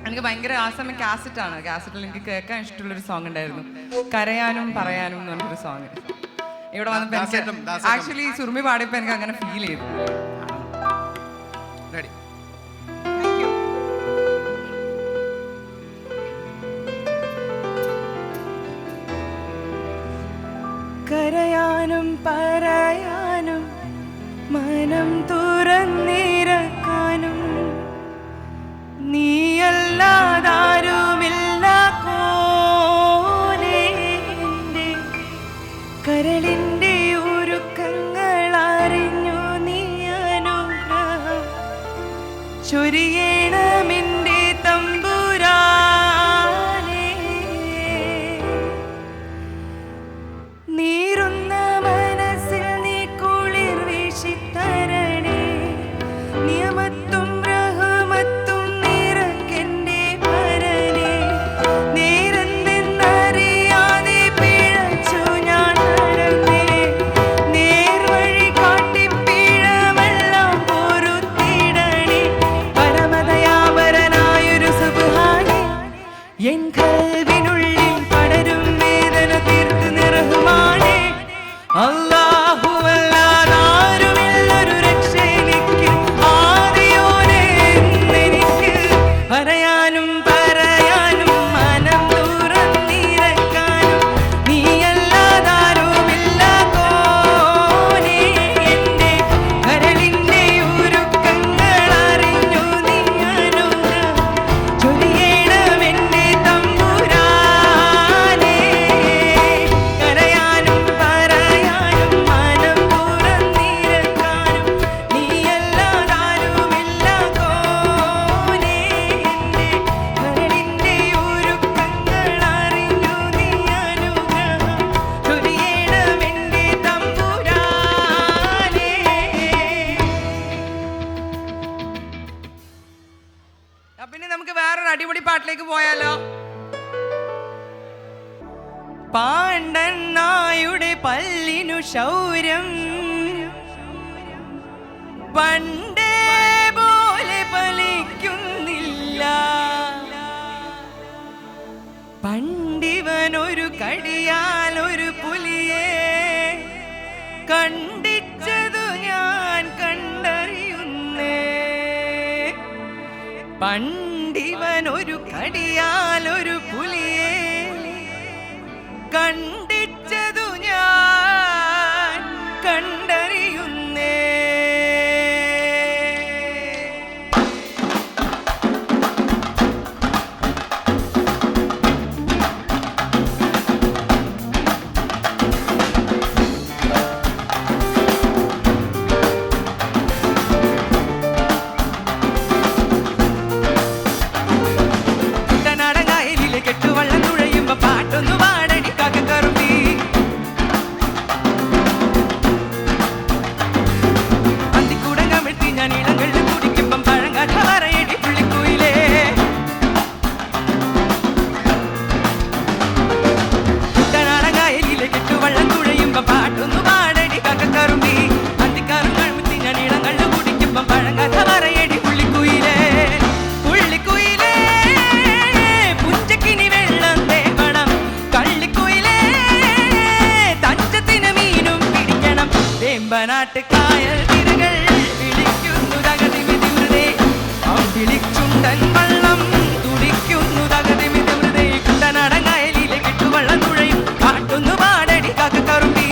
D: എനിക്ക് ഭയങ്കര ആ സമയം കാസറ്റിൽ എനിക്ക് കേൾക്കാൻ ഇഷ്ടമുള്ളൊരു സോങ് ഉണ്ടായിരുന്നു, കരയാനും പറയാനും എന്ന് പറഞ്ഞൊരു സോങ്. ഇവിടെ വന്നപ്പോ ആക്ച്വലി സുറുമി പാടിയപ്പോ എനിക്ക് അങ്ങനെ ഫീൽ ചെയ്തു. കരയാനും പറയാനും മനം തുറന്നിരക്കാനും നീയല്ലാതാരുമില്ല കോലേ. കരളിൻ്റെ ഒരുക്കങ്ങൾ അറിഞ്ഞു നീ അനുഗ്രഹം ചൊരിയണമെൻ്റെ തമ്പുരാനേ. നീറുന്ന മനസ്സിൽ നീ കുളിർ വീശിത്തരണേ. നിയമത്തും റഹ്മത്തും നിറക്കെന്റെ പരനേ. നേരെന്തെന്നറിയാതെ പിഴച്ചു ഞാൻ നടന്നേ. നേർവഴി കാട്ടി പിഴവെല്ലാം പൊറുത്തിടണേ. പരമദയാപരനായൊരു സുബ്ഹാനേ. എൻ കൽവിനുള്ളിൽ പടരും വേദന തീർത്ത് നിറഹ്മാനേ. അല്ലാഹുവല്ലാതാരുമില്ലൊരു രക്ഷയെനിക്ക്, ആദിയോനെ എന്നെനിക്ക്. പറയാനും പറയാനും മനം തുറന്നിരക്കാനും നീയല്ലാതാരുമില്ല കോനേ. എൻ്റെ കരളിൻ്റെ ഉരുക്കങ്ങൾ അറിഞ്ഞു നീ അനുഗ്രഹം ചൊരിയണമെൻ്റെ തമ്പുരാനേ. കരയാനും പറയാനും മനം തുറന്നിരക്കാനും നീയല്ലാതാരുമില്ല കോനേ. എൻ്റെ കരളിൻ്റെ ഉരുക്കങ്ങൾ അറിഞ്ഞു നീ അനുഗ്രഹം ചൊരിയണമെൻ്റെ തമ്പുരാനേ. പിന്നെ നമുക്ക് വേറൊരു അടിപൊളി പാട്ടിലേക്ക് പോയാലോ? പാണ്ഡൻ നായുടെ പല്ലിനു ശൗര്യം പണ്ടേ പോലെ ഫലിക്കുന്നില്ല. പണ്ടിവനൊരു കടിയാൽ ഒരു പുലിയെ കണ്ടിച്ചതു ഞാൻ കണ്ടറിയുന്നേ. പണ്ടിവനൊരു കടിയാൽ ഒരു പുലിയെ കണ്ടിച്ചതു ഞാൻ കണ്ടറിയുന്നേ. കുട്ടനാടങ്കായലിലെ കെട്ടുവള്ളം തുഴയുമ്പോ പാട്ടൊന്നു പാടടി കാക്കക്കറുമ്പി. അന്തിക്കൂടം കമിഴ്ത്തി ഞാൻ ഇളങ്ങളിൽ കുടിക്കുമ്പം പഴങ്കാറ്റ പറയടി പുള്ളിക്കുയിലേ. കുട്ടനാടങ്കായലിലെ കെട്ടുവള്ളം തുഴയുമ്പോ പാട്ടൊന്നു പാടടി കാക്കക്കറുമ്പി. അന്തിക്കാറും കമിഴ്ത്തി ഞാൻ ഇളങ്ങളിൽ കുടിക്കുമ്പം പഴങ്കാറ്റ പറയടി പുള്ളിക്കുയിലേ. പുള്ളിക്കുയിലേ പുഞ്ചക്കിനി വെള്ളം തേവണം. കള്ളിക്കുയിലേ തഞ്ചത്തിന് മീനും പിടിക്കണം. വേമ്പനാട്ട് കായൽ തിരകൾ വിളിക്കുന്നു തകതിമിതിമൃതേ. വിളിച്ചുണ്ടൻ വള്ളം തുടിക്കുന്നു തകതിമിതിമൃതേ. കുട്ടനാടങ്കായലിലെ കെട്ടുവള്ളം തുഴയും പാട്ടൊന്നു പാടടി കാക്കക്കറുമ്പി.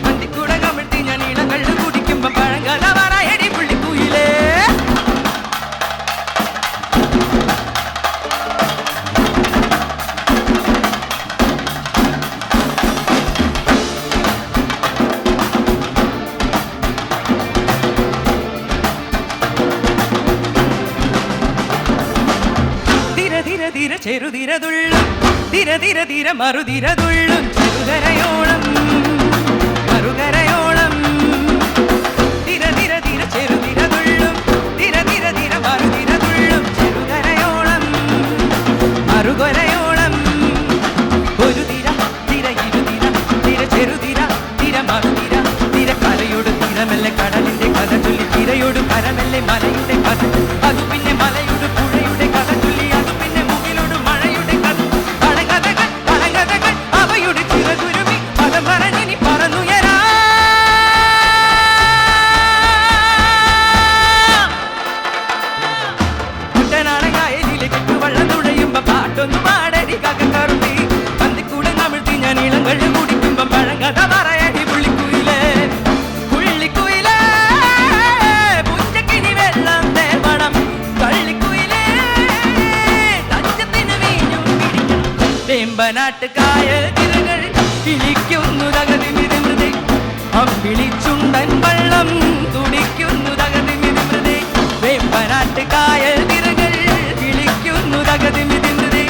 D: അന്തിക്കൂട കമിഴ്ത്തി ഞാൻ ഇളങ്ങൾ കുടിക്കുമ്പോ പഴങ്കഥ പറയടി പുള്ളിക്കുയിലേ. ചെറുതിരതുള്ളും തിര തിര തിര മറുതിരതുള്ളും ചെറുകരയോളം മറുകരയോളം തിര തിര തിര ചെറുതിരതുള്ളും തിര തിര തിര മറുതിരതുള്ളും ചെറുകരയോളം മറുകരയോളം ഒരു തിര തിര ഇരുതിര തിര ചെറുതിര തിര മറുതിര തിര കരയോട് തിരമല്ലേ കടലിന്റെ കഥ ചൊല്ലി തിരയോട് കരമല്ലേ മലയുടെ കഥ അതു പിന്നെ മലയോട് പുഴയുടെ കഥ ചൊല്ലി അതു പിന്നെ മുകിലോട് മഴയുടെ കഥ പഴകഥകൾ അവയുടെ ചിറകുരുമി പദം പറഞ്ഞിനി പറന്നുയരാ കുട്ടനാടകായലിലെ ചുറ്റുവള്ളം തുഴയുമ്പോ പാട്ടൊന്നു പാടടി കകക്കറുത്തി പന്തിക്കൂടെ കമിഴ്ത്തി ഞാൻ ഇളങ്ങൾ കുടിക്കുമ്പോ പഴങ്കഥ പറയടി പുള്ളിക്കുയിലേ പുള്ളിക്കുയിലേ പുഞ്ചക്കിനി വെള്ളം തേവണം കള്ളിക്കുയിലേ തഞ്ചത്തിന് വീഞ്ഞും പിടിക്കണം വേമ്പനാട്ടുകായൽ തിരകൾ കിളിക്കുന്നു തകതി മിതിമൃതി അമ്പിളിച്ചുണ്ടൻ വള്ളം തുടിക്കുന്നു തകതി മിതിമൃതി വേമ്പനാട്ടുകായൽ തിരകൾ കിളിക്കുന്നു തകതി മിതിമൃതി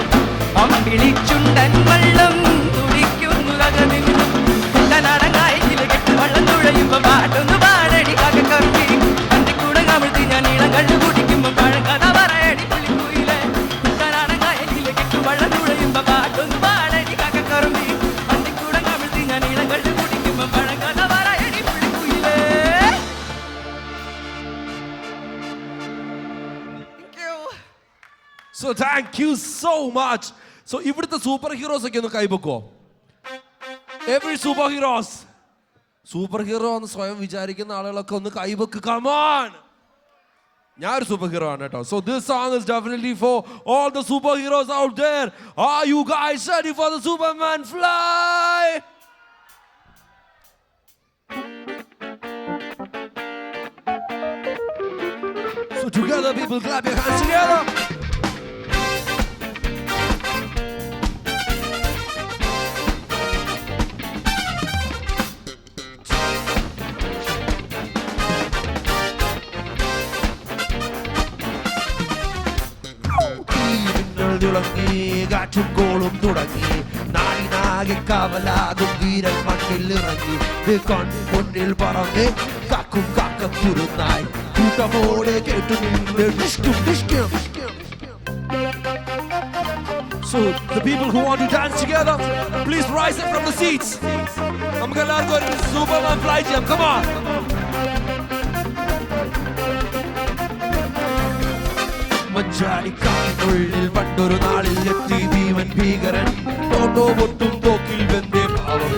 D: അമ്പിളിച്ചുണ്ടൻ വള്ളം തുടിക്കുന്നു തകതി കുട്ടനാടകായലിൽ കെട്ട് വള്ളം തുഴയുമ്പോ പാട്ടൊന്നു പാടടി കാക്കക്കറുത്തി അന്തിക്കൂടെ കമിഴ്ത്തി ഞാൻ ഇളങ്ങൾ കുടിക്കുമ്പോ പഴങ്കഥ പറയടി പുള്ളിക്കുയിലേ കുട്ടനാടകായലിൽ കെട്ട് വള്ളം തുഴയുമ്പോ പാട്ടൊന്നു പാടടി കാക്കക്കറുത്തി അന്തിക്കൂടെ കമിഴ്ത്തി ഞാൻ ഇളങ്ങൾ കുടിക്കുമ്പോ പഴങ്കഥ പറയടി പുള്ളിക്കുയിലേ. Thank you.
C: So thank you so much. So ഇവിടുത്തെ സൂപ്പർ ഹീറോസ് ഒക്കെ ഒന്ന് കൈപൊക്കോ. Every superheroes. സൂപ്പർ ഹീറോ എന്ന് സ്വയം വിചാരിക്കുന്ന ആളുകളൊക്കെ ഒന്ന് കൈപൊക്ക്. Come on. ഞാൻ ഒരു സൂപ്പർ ഹീറോ ആണ് കേട്ടോ. So this song is definitely for all the superheroes out there. Are you guys ready for the Superman fly? So together people clap your hands together. തുടങ്ങി കാറ്റും കോളും തുടങ്ങി നാടിനാകെ കാവലാകും വീരൻ മണ്ണിൽ ഇറങ്ങി മുന്നിൽ പറന്ന് കാക്കും കാക്കക്കുരുന്നായി കൂട്ടമോടെ കേട്ടു നിന്ന് ഡിഷ്കും ഡിഷ്കും. So the people who want to dance together, please rise up from the seats. നമുക്ക് എല്ലാവർക്കും ഒരു സൂപ്പർമാൻ ഫ്ലൈ ചെയ്യാം. Come on. മഞ്ചാടിക്കാട്ടിനുള്ളിൽ പണ്ടൊരു നാളിൽ എത്തി ഭീമൻ ഭീകരൻ തോട്ടോ പൊട്ടും തോക്കിൽ വെന്തേ ഭാവം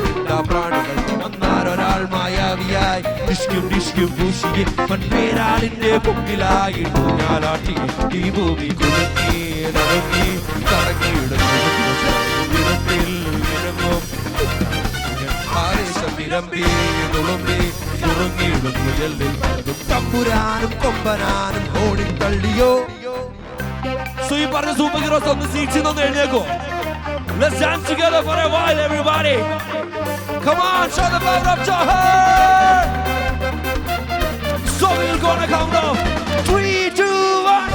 C: പ്രാണികൾ വന്നാരൊരാൾ മായാവിയായി ഡിഷ്കും ഡിഷ്കും പൂശിയെ മൺപേരാളിന്റെ പൊക്കിലായി ഞാലാട്ടി ഈ ഭൂമി കുലുങ്ങി നടങ്ങി കറങ്ങിയിടുന്നു ആവേശം വിരമ്പി തുളുമ്പി തുറങ്ങിയിടുന്നു എല്ലിൽ തമ്പുരാനും കൊമ്പനാനും ഓടി തള്ളിയോ. So you പറഞ്ഞ സൂപ്പർ ഹീറോസ് ഒന്ന് സീറ്റ്സിൽ നിന്ന് എഴുന്നേക്കോ. Let's dance together for a while everybody. Come on, show the power of Johar. So we're gonna count down 3, 2, 1.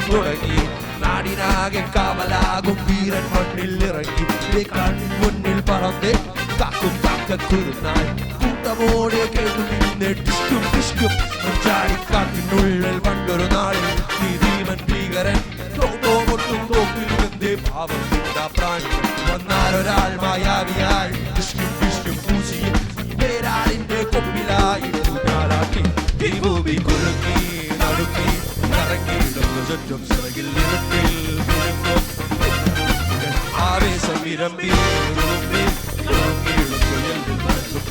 C: തുടങ്ങി നാടിനാകെ കാവലാകും വീരൻ മണ്ണിൽ ഇറങ്ങി മുന്നിൽ പറന്ന് കാക്കും കാക്കക്കുരുന്നായി കൂട്ടമോടെ കേട്ടു നിന്ന് ഡിഷ്കും ഡിഷ്കും. ചാടിക്കാട്ടിനുള്ളിൽ പണ്ടൊരു നാളിൽ ഈ ഭീമൻ ഭീകരൻ തോട്ടോ പൊട്ടും തോക്കിൽ വെന്തേ ഭാവം പ്രാണികൾ വന്നാരൊരാൾ മായാവിയായി ഡിഷ്കും ഡിഷ്കും പൂശിയും പേരാളിന്റെ കൊമ്പിലായി ഞാലാട്ടി ഈ ഭൂമി കുലുങ്ങി നടുക്കി കറങ്ങിയിടുന്നു ചുറ്റും ചിറകിൽ ഇരുട്ടിൽ ആവേശം വിരമ്പി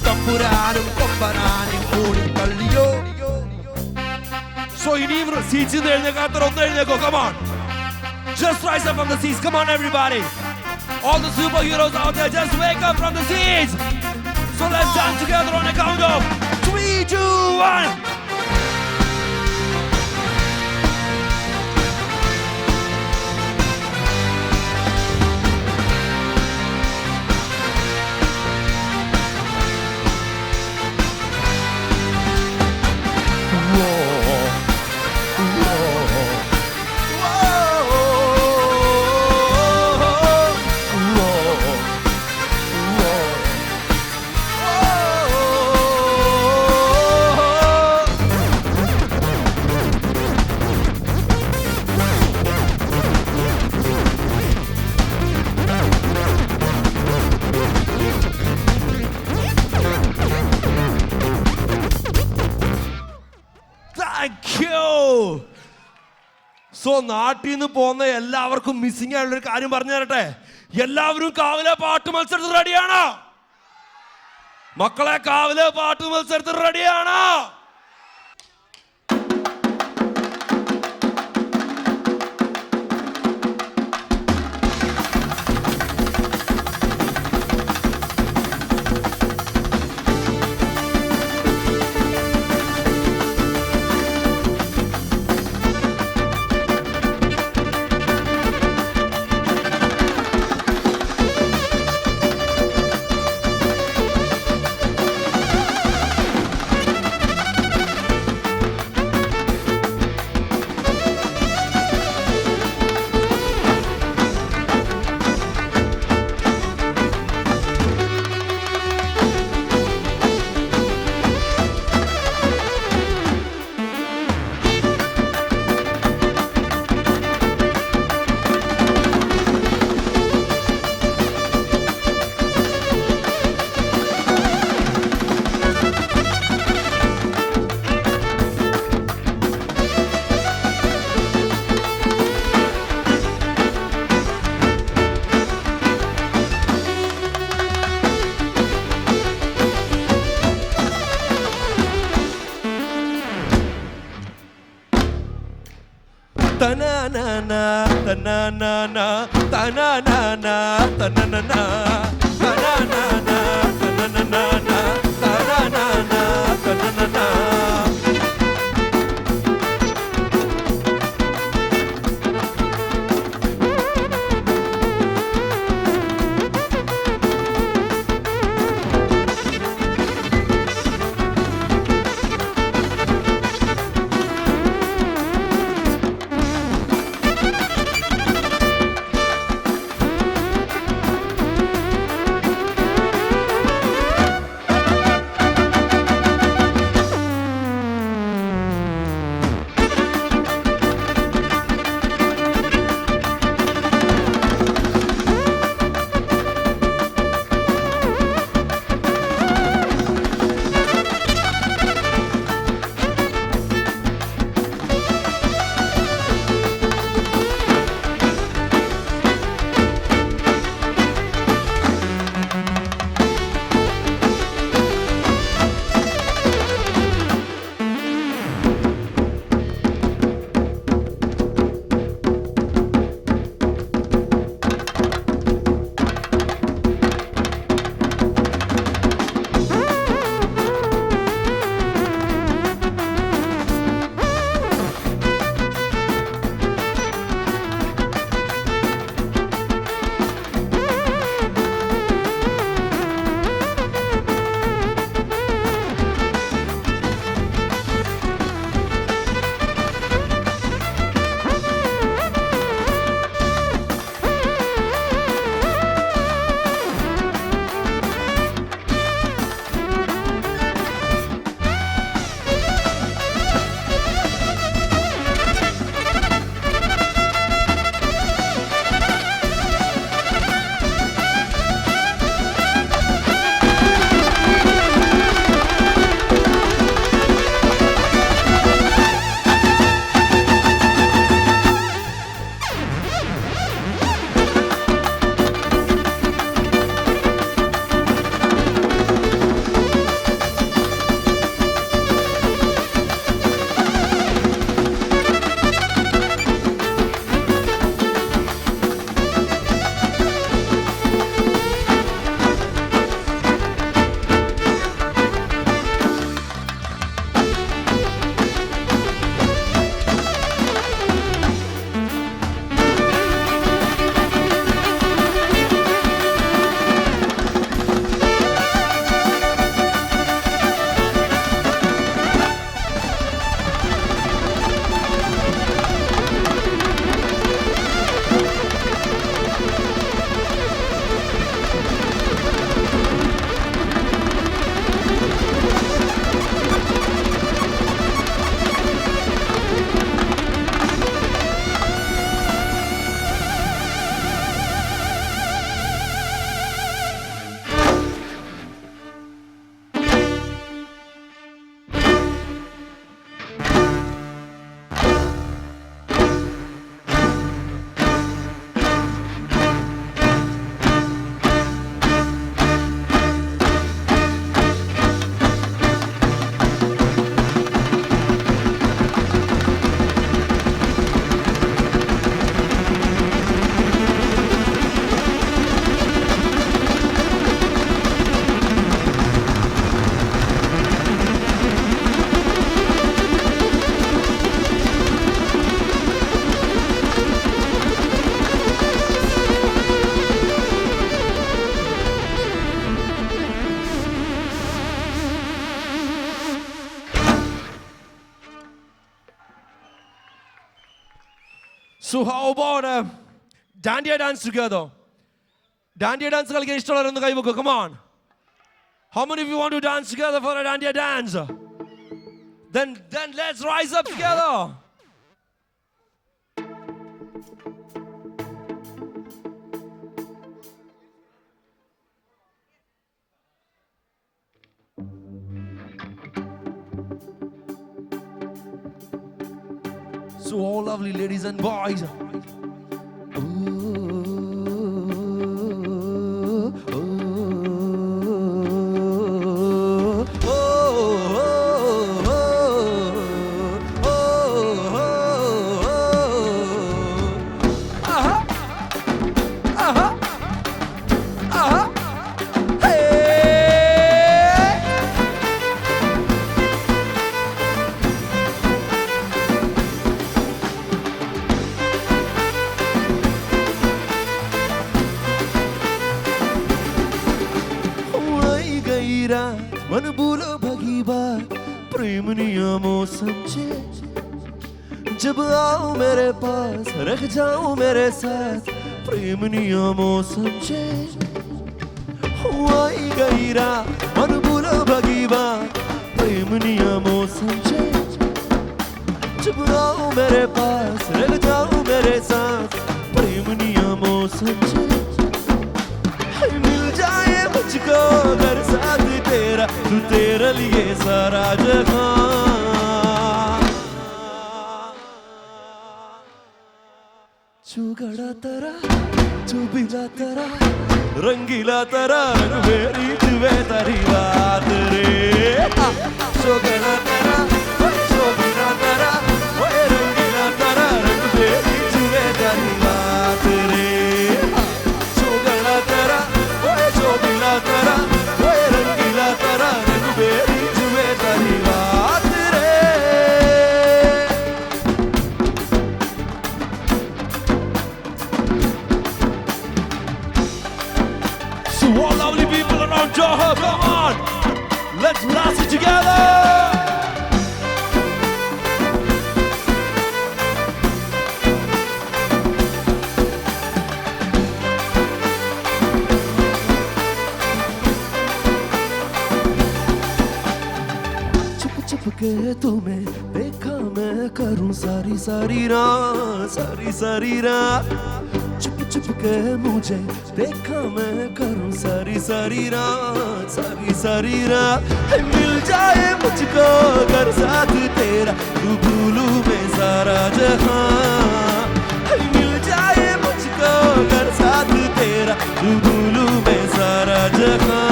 C: തമ്പുരാനും കൊമ്പനാനും ഓടി തള്ളിയോ. സോ ഇനിയും സീറ്റ്സിൽ നിന്ന് എഴുന്നേക്കാത്തവർ ഒന്ന് എഴുന്നേക്കോ. Come on. Just rise up from the seats. Come on, everybody. All the superheroes out there, just wake up from the seats. So let's dance together on a count of 3, 2, 1. So നാട്ടിൽ നിന്ന് പോകുന്ന എല്ലാവർക്കും missing ആയിട്ടുള്ള ഒരു കാര്യം പറഞ്ഞു തരട്ടെ. എല്ലാവരും കാവിലെ പാട്ട് മത്സരത്തിൽ റെഡിയാണോ? മക്കളെ, കാവിലെ പാട്ട് മത്സരത്തിൽ റെഡിയാണോ? Ta-na-na-na, ta-na-na-na, ta-na-na-na, ta-na-na-na, ta-na-na-na, ta-na-na-na, ta-na-na-na, ta-na-na-na. So how about Dandiya dance together? Dandiya dance കളിക്കാൻ ഇഷ്ടമുള്ളവരൊന്ന് കൈവെക്കൂ. Come on. How many of you want to dance together for a Dandiya dance? Then let's rise up together. So all lovely ladies and boys. मन बोलो भगी बात प्रेम नियमों समझे जब आओ मेरे पास रख जाओ मेरे साथ प्रेम नियमों समझे आई गई रात मन बोलो भगी बात प्रेम नियमों समझे जब आओ मेरे पास रख जाओ मेरे साथ प्रेम नियमों समझे मिल जाए मुझको अगर साथ तेरा तू तेरे लिए सारा जहां चुगड़ा तेरा चुबिला तेरा रंगीला तेरा रंग मेरी जुए तेरी बात रे चुगड़ा तेरा चुबिला तेरा रंगीला तेरा रंग मेरी जुए तेरी बात रे चुगड़ा तेरा चुबिला तेरा रंगीला तेरा रंग मेरी जुए तेरी बात रे So all lovely people around Johor, come on, let's blast it together. चुप चुप के तुम्हें देखा मैं करूं सारी सारी रात चुप चुप के मुझे देखा मैं करूं सारी सारी रात मिल जाए मुझको अगर साथ तेरा तू भूलूं मैं सारा जहां मिल जाए मुझको अगर साथ तेरा तू भूलूं मैं सारा जहां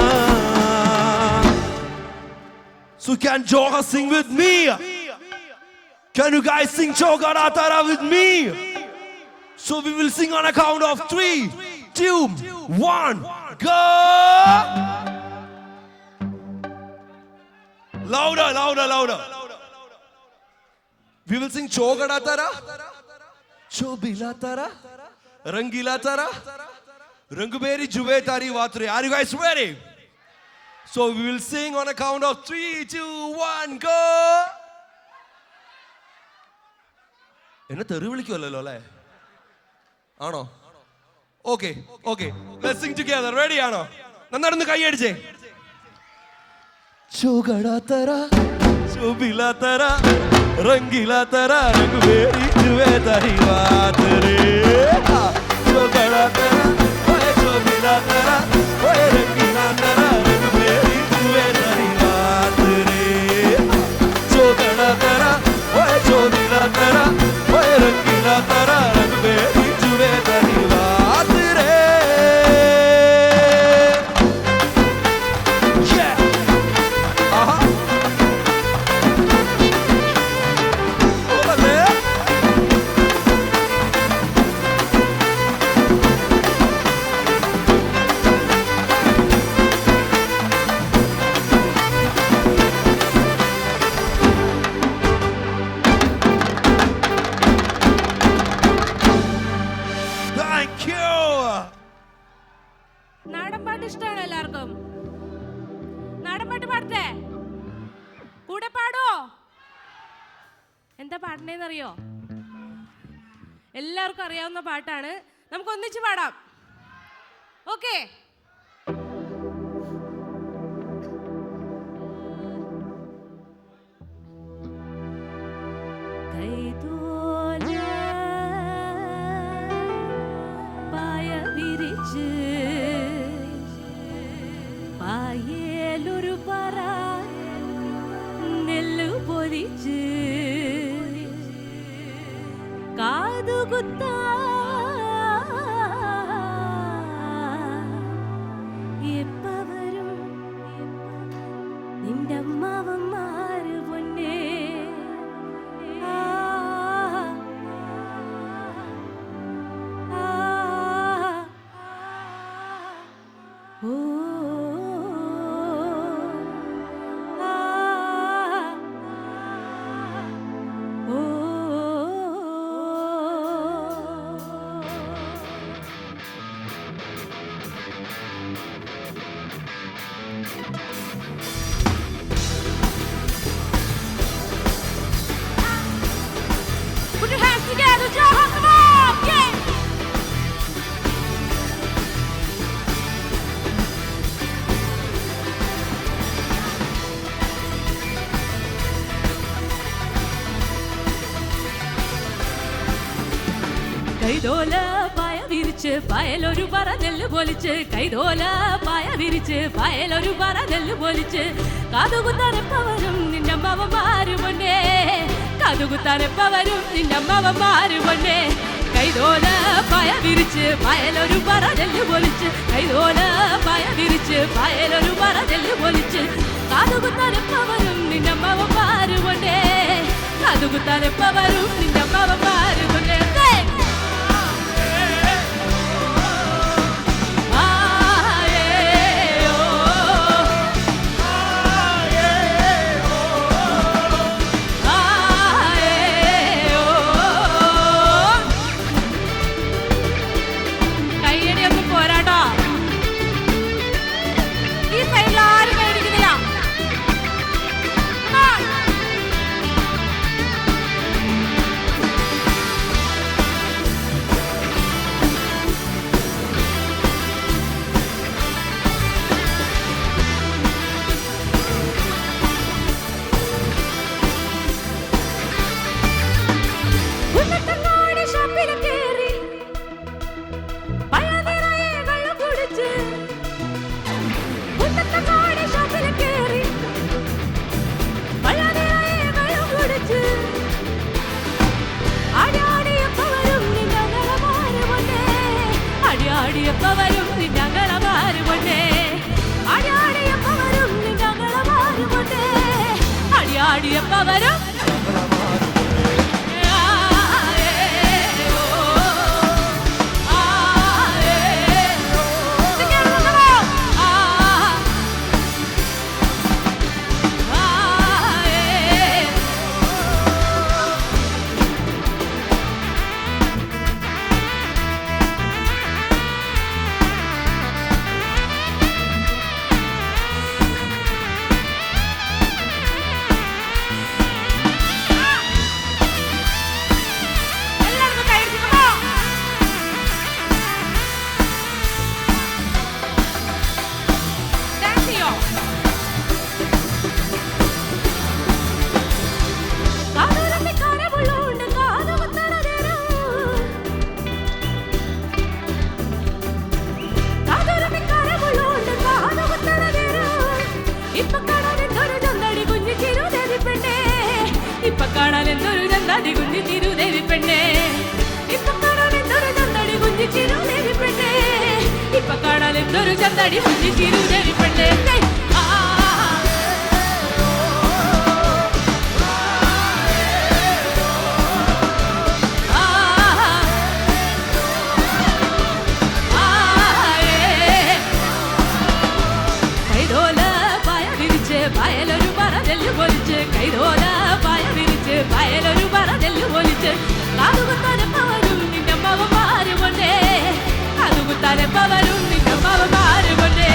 C: So can Johor sing with me? Can you guys sing Chogara Tara with me? So we will sing on a count of 3, 2, 1, go! Louder, louder, louder. We will sing Chogada Tara, Chobila Tara, Rangila Tara, Ranguberi Juve Tari Vatre. Are you guys ready? So we will sing on a count of 3, 2, 1, go! എന്നെ തെറി വിളിക്കുമല്ലോ അല്ലേ ആണോ okay let's Singh together ready ആണോ നന്നായി കൈയടിച്ചേ ചോഗടാ തരാ ചോബിലാ തരാ रंगीला तेरा रंग मेरी जुए तेरी बात रे छोकड़ा तेरा ओए छोबीला तेरा ओए रंगीला तेरा रंग मेरी जुए तेरी बात रे छोकड़ा तेरा ओए छोबीला तेरा ओए रंगीला तेरा रंग मेरी जुए तेरी बात रे
E: എന്താ പാടണേന്നറിയോ? എല്ലാവർക്കും അറിയാവുന്ന പാട്ടാണ്. നമുക്ക് ഒന്നിച്ച് പാടാം. ഓക്കെ?
F: പായേലൊരു പറ നെല്ലു പൊലിച്ച് കാതുകുത്ത എപ്പവരും നിന്റെ അമ്മാവന്മാര് പൊന്നേ ഓ
E: Put your hands together, Johan, come on! Yeah!
F: കൈതോല പായ വിരിച്ച് പയലൊരു പറ നെല്ല് പൊലിച്ച് കൈതോല പായ വിരിച്ച് പയലൊരു പറ നെല്ല് പൊലിച്ച് കാതുകുത്താനെപ്പവരും നിന്റെ അമ്മാവന്മാര് പൊന്നേ കാതുകുത്താനെപ്പവരും നിന്റെ അമ്മാവന്മാര് പൊന്നേ കൈതോല പായ വിരിച്ച് പയലൊരു പറ നെല്ല് പൊലിച്ച് കൈതോല പായ വിരിച്ച് പയലൊരു പറ നെല്ല് പൊലിച്ച് കാതുകുത്താനെപ്പവരും നിന്റെ അമ്മാവന്മാര് പൊന്നേ കാതുകുത്താനെപ്പവരും നിന്റെ അമ്മാവന്മാര് പൊന്നേ അടിയാടിയപ്പവരും ഞങ്ങളമാര് പൊന്നേ അടിയാടിയപ്പവരും ഞങ്ങളമാര് പൊന്നേ അടിയാടിയപ്പവരും ഇപ്പൊ കാണാൻ എന്തൊരു ചന്താടി കുഞ്ഞി തിരുദേവി പെണ്ണേ ഇപ്പൊ കാണാൻ എന്തൊരു ചന്താടി കുഞ്ഞി തിരുദേവി പെണ്ണേ ഇപ്പൊ കാണാൻ എന്തൊരു ചന്താടി കുഞ്ഞി തിരുദേവി പെണ്ണേ പയലൊരു പറ നെല്ല് പൊലിച്ച് കൈതോല പായ വിരിച്ച് പയലൊരു പറ നെല്ല് പൊലിച്ച് കാതുകുത്താനെപ്പവരും നിന്റെ അമ്മാവന്മാര് പൊന്നേ കാതുകുത്താനെപ്പവരും നിന്റെ അമ്മാവന്മാര് പൊന്നേ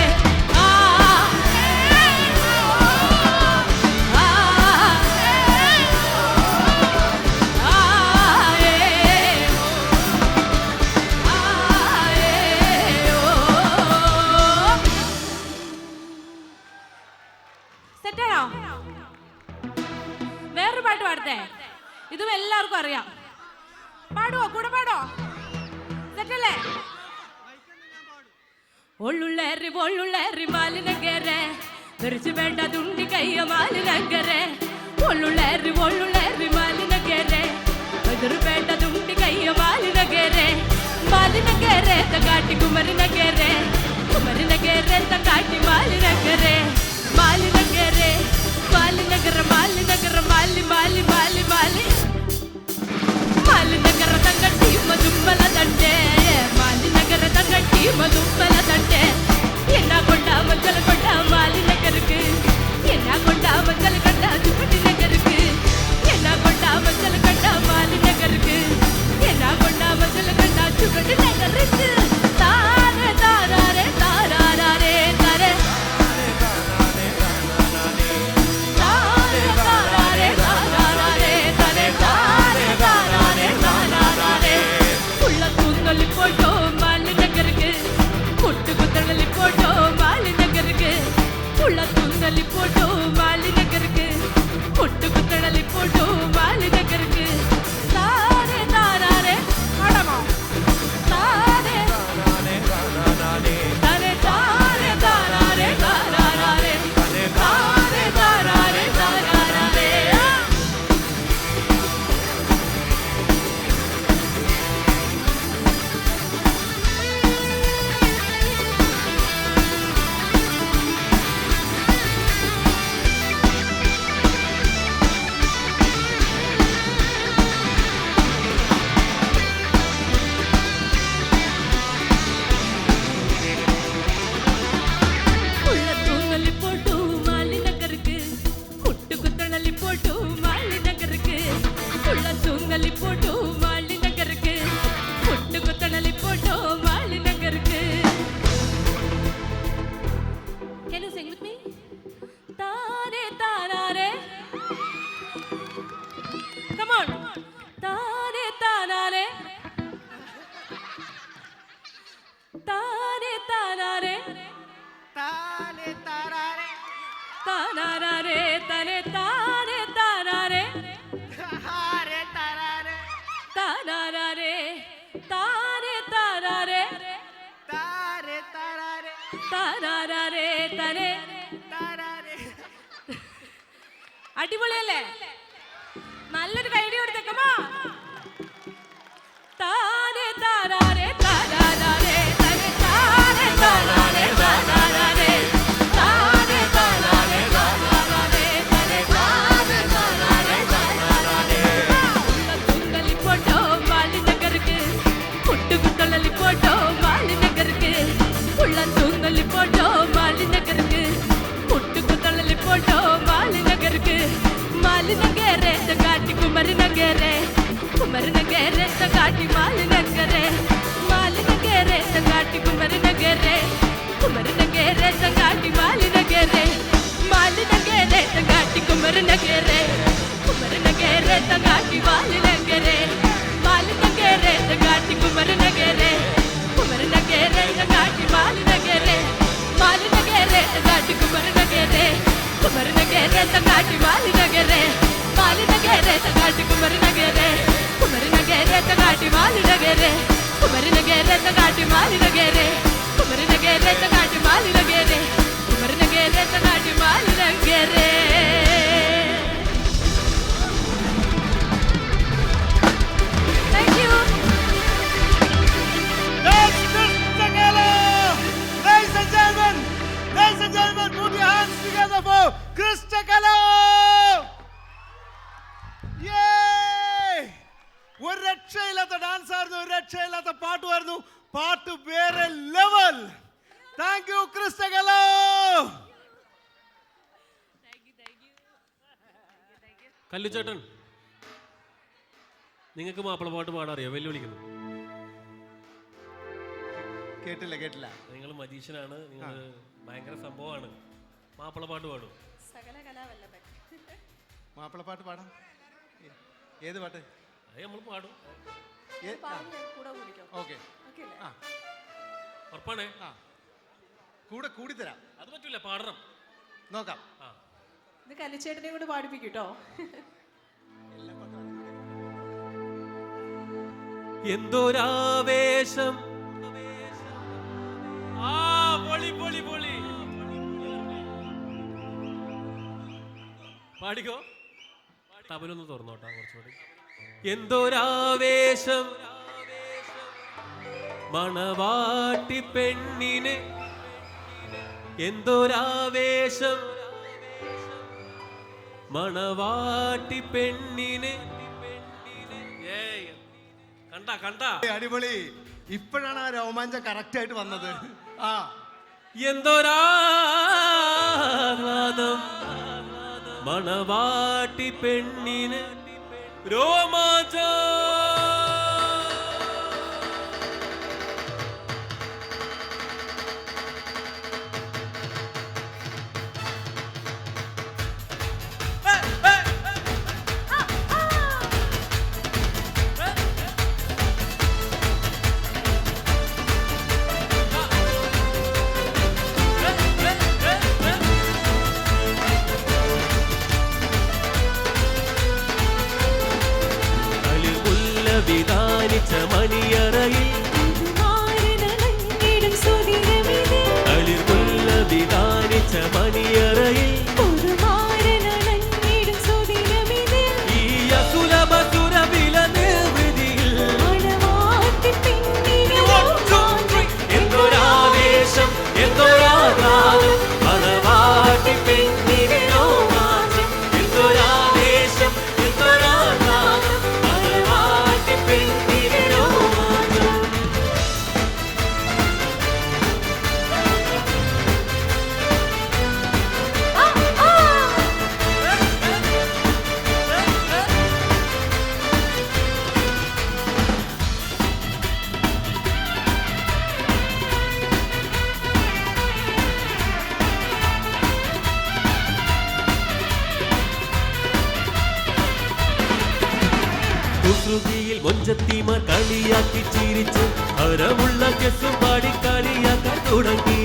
F: ಒಳ್ಳುಳ್ಳೇರಿ ಮಾಲಿನಗೆರೆ ಬೆರೆಸಿ ಬೇಡ ದುಂಡಿ ಕೈಯ ಮಾಲಿನಗೆರೆ ಒಳ್ಳುಳ್ಳೇರಿ ಮಾಲಿನಗೆರೆ ಬೆದರು ಬೇಡ ದುಂಡಿ ಕೈಯ ಮಾಲಿನಗೆರೆ ತಗಾಟಿ ಕುಮರಿನಗೆರೆ ತಗಾಟಿ ಮಾಲಿನಗೆರೆ ಮಾಲಿನಗರ ಮಾಲಿನಗರ ತಂಗಟ್ಟಿ ಮದುಂಬಲ ದಂಡೆ ಮಾಲಿನಗರ ತಂಗಟ್ಟಿ மதும்பல தட்டே என்ன கொண்டா மஞ்சள் கொண்டா மாலி நகருக்கு என்ன கொண்டா மஞ்சள் கொண்டா சுப்பட்டி நகருக்கு என்ன கொண்டா மஞ்சள் கொண்டா மாலி நகருக்கு என்ன கொண்டா மஞ்சள் கொண்டா சுப்பட்டி நகருக்கு தாரே தாராரே தாராரே தாரே தாரே தாராரே தாராரே தாரே தாரே தாராரே தாராரே உள்ள தூங்கல் போட்டோ மாலி நகருக்கு முட்டு குத்தழலி போட்டோ மாலி நகருக்கு உள்ள தூங்கல் போட்டோ மாலி நகருக்கு முட்டு குத்தழலி போட்டோ மாலி நகருக்கு தாரே தாராரே ஆடமா தாரே தாரே தாரே தாராரே தாராரே தாரே தாராரே தாராரே Can you sing with me? Tare tarare. Come on. Tare tarare. Tare tarare. Tare tarare. Tarare tare tare tarare. Tare tarare. Tarare tare tarare. Tare tarare. Tarare tare. അടിപൊളിയല്ലേ നല്ലൊരു കൈഡി കൊടുത്തേക്കമ്മാ താരേ താരാരേ താരാരേ തരേ താരേ താരാരേ താരാരേ താരേ താരാരേ താരാരേ തരേ താരേ താരാരേ താരാരേ തുങ്കലി പോട്ടോ മാലി നഗർക്ക് മുട്ടു കുത്തലി പോട്ടോ മാലി നഗർക്ക് ഉള്ള തുങ്കലി പോട്ടോ മാലി നഗർക്ക് മുട്ടു കുത്തലി പോട്ടോ മാലി നഗർക്ക് മാലി നഗരെ തകാട്ടി കുമരി നഗരെ തകാട്ടി മാലി നഗരെ മാലി നഗരെ തകാട്ടി കുമരി നഗരെ തകാട്ടി മാലി നഗരെ മാലി നഗരെ തകാട്ടി കുമരി നഗരെ തകാട്ടി മാലി നഗരെ മാലി നഗരെ തകാട്ടി കുമരി നഗരെ തകാട്ടി മാലി നഗരെ മാലി നഗരെ തകാട്ടി കുമരി നഗരെ തകാട്ടി മാലി നഗരെ മാലി നഗരെ തകാട്ടി കുമരി നഗരെ തകാട്ടി മാലി നഗരെ കുമരി നഗരെ തകാട്ടി മാലി നഗരെ കുമരി നഗരെ തകാട്ടി മാലി നഗരെ കുമരി നഗരെ തകാട്ടി മാലി നഗരെ Thank you.
A: That's Krista Gallo! Ladies and gentlemen, put your hands together for Krista Gallo! Yay! ഒരു രക്ഷയില്ലാത്ത dance ആയിരുന്നു, ഒരു രക്ഷയില്ലാത്ത പാട്ടുമായിരുന്നു. പാട്ട് വേറെ ലെവൽ. താങ്ക് യു ക്രിസ്റ്റ ഗലോ.
C: കല്ലുചേട്ടൻ, നിങ്ങൾക്ക് മാപ്പിളപ്പാട്ട് പാടാൻ അറിയോ? വെല്ലുവിളിക്കുന്നു.
A: കേട്ടില്ല.
C: നിങ്ങൾ മജീഷ്യനാണ്, നിങ്ങൾ ഭയങ്കര സംഭവമാണ്. മാപ്പിളപ്പാട്ട് പാടും.
A: മാപ്പിളപ്പാട്ട് പാടാം. ഏത് പാട്ട്?
C: അത് നമ്മൾ പാടും.
A: ഓക്കെ,
C: ഉറപ്പാണേ?
A: കൂടി തരാം.
C: അത് പറ്റൂല, പാടണം.
A: നോക്കാം.
G: ഇത് കല്ലിച്ചേട്ടനെ കൂടെ പാടിപ്പിക്കൂട്ടോ.
C: എന്തൊരാവേശം ആ പാടിക്കോ. തബലൊന്ന് തുറന്നോട്ടാ കുറച്ചുകൂടി. എന്തൊരാവേശം മണവാട്ടി പെണ്ണിന്, എന്തൊരാവേശം മണവാട്ടി പെണ്ണിന്. കണ്ട കണ്ട
A: അടിപൊളി. ഇപ്പോഴാണ് ആ രോമാഞ്ചം കറക്റ്റ് ആയിട്ട് വന്നത്. ആ
C: എന്തൊരാഹ്ലാദം മണവാട്ടി പെണ്ണിന് രോമാഞ്ചം. വിധാനിച്ച മണിയറയിൽ അളിർമുല്ല വിധാനിച്ച മണിയറയിൽ ഈ അസുലഭ സുരവില നിർവൃതിയിൽ എന്തൊരാവേശം എന്തൊരാഘാതം മണവാട്ടി പെണ്ണിന് രോമാഞ്ചം. എന്തൊരാവേശം എന്തൊരാഘാതം മണവാട്ടി പെണ്ണിന് രോമാഞ്ചം. കുസൃതിയിൽ മൊഞ്ചത്തിമാർ കളിയാക്കി ചിരിച്ച് ഹരമുള്ള കെസും പാടി കളിയാക്കാൻ തുടങ്ങി.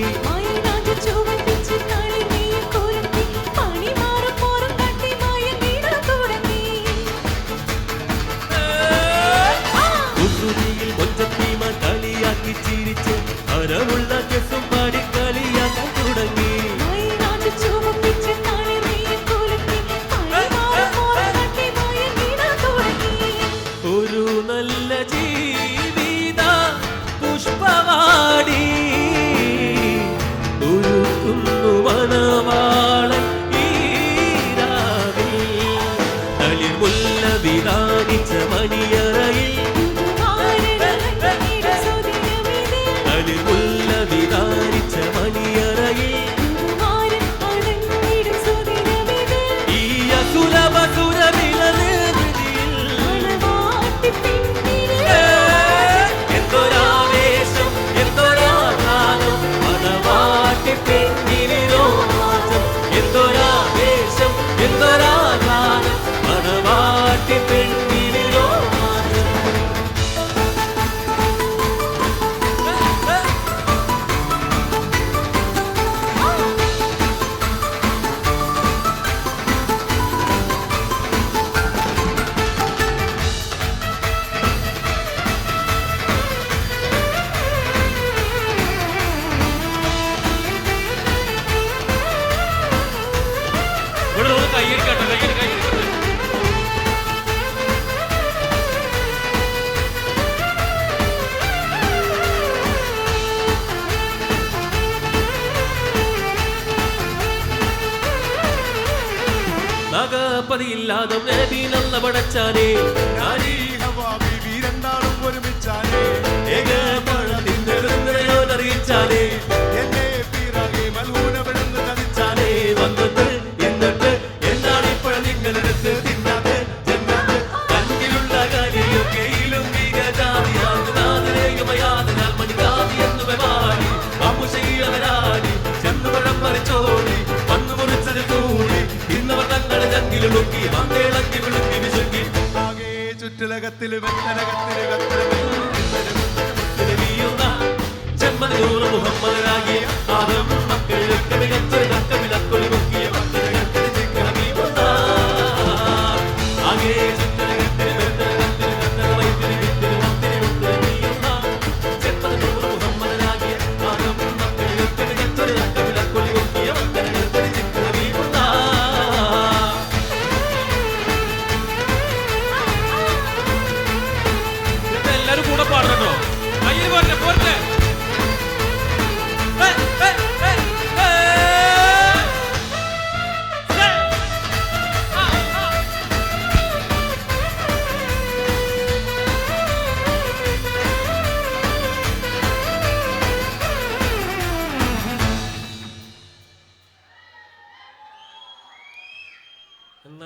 C: കുസൃതിയിൽ മൊഞ്ചത്തിമാർ കളിയാക്കി ചിരിച്ച് ഹരമുള്ള കെസും പാടി കളിയാക്കാൻ തുടങ്ങി. ഒരു നല്ല ജീവിത പുഷ്പവാടി ഒരുക്കുന്നു മണവാളൻ ഈ രാവിൽ. തളിർമുല്ല വിധാനിച്ച മണിയറയിൽ തളിർമുല്ല വിധാനിച്ച മണിയറയിൽ ഈ അസുലഭ സുരവില നിർവൃതിയിൽ എന്തൊരാവേശം എന്തൊരാഘാതം മണവാട്ടി പെണ്ണിന് രോമാഞ്ചം. എന്തൊരാവേശം എന്തൊരാഘാതം മണവാട്ടി പെണ്ണിന് രോമാഞ്ചം. ഇവിടെ ഒന്ന് കയ്യടിക്കട്ടെ കയ്യടി. നഗപതിയില്ലാതെ നബി നല്ല പടച്ചാനേ
A: രണ്ടാളും ഒരുമിച്ചാനേ
C: അറിയിച്ചാനേ
A: എന്നെ പിറകെ മലൂന വിടുന്ന് കതിച്ചാനേ.
C: വന്നിട്ട് എന്നിട്ട് എന്താണ് ഇപ്പോൾ നിങ്ങളെടുത്ത് തിന്നാതെ ജന്മത്ത് കണ്ണിലുള്ള കാര്യയൊക്കെയിലും മികജാതിയാതിനാൽ മണികാതി എന്ന് പാടി അമുശീലവരാടി ചെന്നുപഴം മറിച്ചോടി മണ്ണ് മുറിച്ചത് കൂടി ഇന്നവർ തങ്ങളെ ജങ്കിലുളുക്കി വന്നേളക്കി വിളുക്കി വിശുക്കി
A: ആകെ ചുറ്റിലകത്തിലും
C: ചെമ്മനൂർ മുഹമ്മദാകിയ ആദം മക്കൾക്ക് മികച്ചൊരു നക്കമിലക്കൊളി മുക്കിയ ആകെ ചെമ്മനൂർ മുഹമ്മദാകിയ ആദം മക്കൾക്ക് മികച്ചൊരു നക്കമിലക്കൊളി മുക്കിയ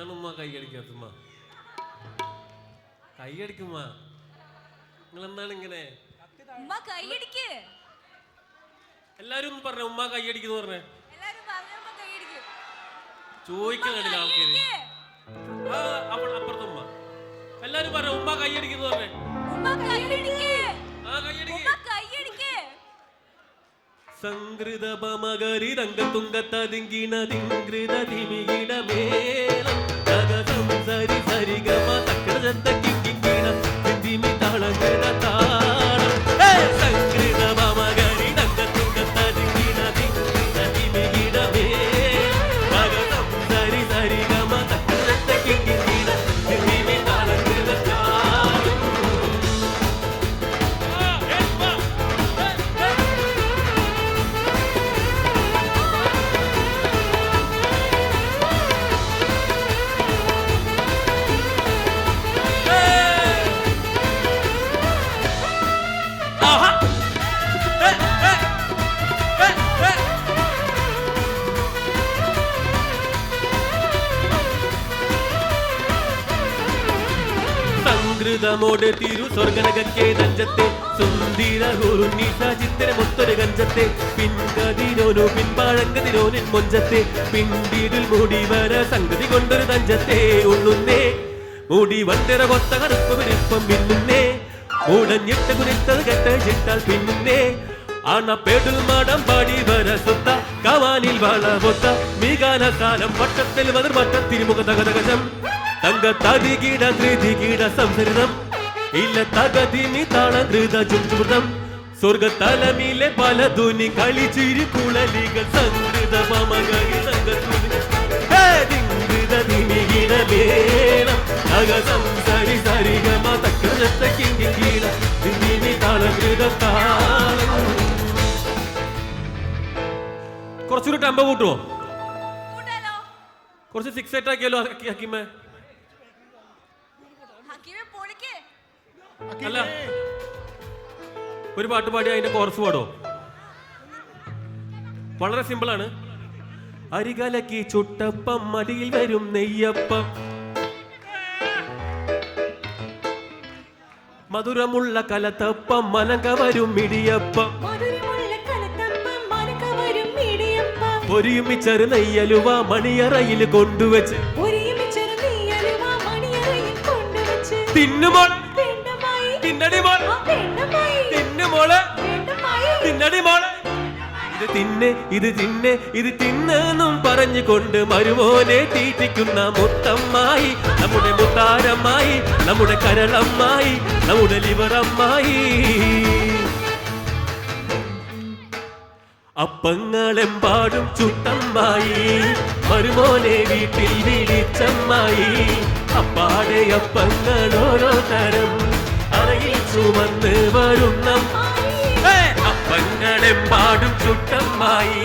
C: എന്താണ് ഉമ്മ കൈയടിക്കാത്ത ഉമ്മ? കൈയടിക്കുമ്മ. നിങ്ങൾ എന്താണ് ഇങ്ങനെ?
B: ഉമ്മ കൈയടിക്ക്.
C: എല്ലാരും ഒന്ന് പറഞ്ഞ ഉമ്മ കൈയടിക്കുന്നു പറഞ്ഞേ.
B: എല്ലാരും പറഞ്ഞുമ്മ കൈയടിക്ക്.
C: ചോദിക്കാൻ കണ്ടില്ല ആൾക്കാര്. അപ്പുറത്ത് ഉമ്മ. എല്ലാരും പറഞ്ഞ ഉമ്മ കൈയടിക്കുന്നു പറഞ്ഞേ.
B: ഉമ്മ കൈയടിക്ക്.
C: ആ കൈയടിക്ക്.
B: ഉമ്മ കൈയടിക്ക്.
C: സംഗൃത പമകരി രംഗതുംഗതതിങ്കിണ ദിംഗൃത ദിമികിണ മേളം തഗസം സരി സരിഗമ തക്രജന്ത കിങ്കിണ ദിമി താളംഗൃത താളം സംഗൃത പമകരി രംഗതുംഗതതിങ്കിണ ദിംഗൃത ദിമികിണ മേളം തഗസം സരി സരിഗമ തക്രജന്ത കിങ്കിണ ദിമി താളംഗൃത താളം. സംഗൃതമോടെ തിരു സ്വർഗനകക്കെ നഞ്ചത്തെ സുന്ദര ഹുറുന്നീസ ചിത്രമൊത്തൊരു ഗഞ്ചത്തെ പിൻകതിരോനു പിൻപാഴങ്കതിരോനിൻ മൊഞ്ചത്തെ പിണ്ടിടിൽ മുടി വര സംഗതി കൊണ്ടൊരു തഞ്ചത്തെ ഉണ്ണുന്നേ മുടി വണ്ടിറ കൊത്ത കറുപ്പ് വിരിപ്പം മിന്നുന്നേ മൂടഞ്ഞിട്ട് കുരിത്തത് കെട്ട ചിട്ടാൽ പിന്നുന്നേ ആണപ്പേടിൽ മാടം പാടി വര സുത്ത കവാനിൽ വള പൊത്ത മീകാന കാലം വട്ടത്തിൽ വതിർ വട്ട തിരുമുഖ തകതകജം തങ്ക തതികിട ത്രിതികിട സംസരിതം ഇല്ല തകതിനി താളകൃത ചുംചുമൃതം സ്വർഗതലമിലെ പല ധുനി കളിച്ചിരി കുളലികൾ സംഗൃത മമകരി സംഗൃത ദിമികിട മേളം തകസം സരി സരിഗമ തക്രജത്ത കിങ്കിണ ദിമി താളകൃത താളം. കുറച്ചൊരു ടെമ്പോ കൂട്ടുവോ?
B: കൂട്ടാലോ?
C: കുറച്ച് ഫിക്സേറ്റ് ആക്കിയാലോ ഹക്കീമേ?
B: ഹക്കീമെ പൊളിക്ക്.
C: അല്ല ഒരു പാട്ട് പാടി അതിന്റെ കോറസ് പാടോ? വളരെ സിമ്പിൾ ആണ്. അരികലക്കി ചുട്ടപ്പം മടിയിൽ വരും നെയ്യപ്പം മധുരമുള്ള കലത്തപ്പം മനക വരും മിടിയപ്പം പൊരിയുമി ചെറു നെയ്യലുവ മണിയറയിൽ കൊണ്ടുവച്ച് തിന്നുമോൾ തിന്നടി മോൾ തിന്നുമോള് തിന്നടി മോള് ഇത് തിന്നെ ഇത് തിന്നെ ഇത് തിന്നെന്നും പറഞ്ഞുകൊണ്ട് മരുമോനെ തീറ്റിക്കുന്ന മുത്തമ്മായി നമ്മുടെ മുത്താരമ്മായി നമ്മുടെ കരളമ്മായി നമ്മുടെ ലിവറമ്മായി അപ്പങ്ങളെമ്പാടും ചുട്ടമ്മായി മരുമോനെ വീട്ടിൽ വിളിച്ചമ്മായി അപ്പാടെ അപ്പങ്ങൾ ഓരോ തരം അറയിൽ ചുമന്ന് വരുന്ന അപ്പങ്ങളെമ്പാടും ചുട്ടമ്മായി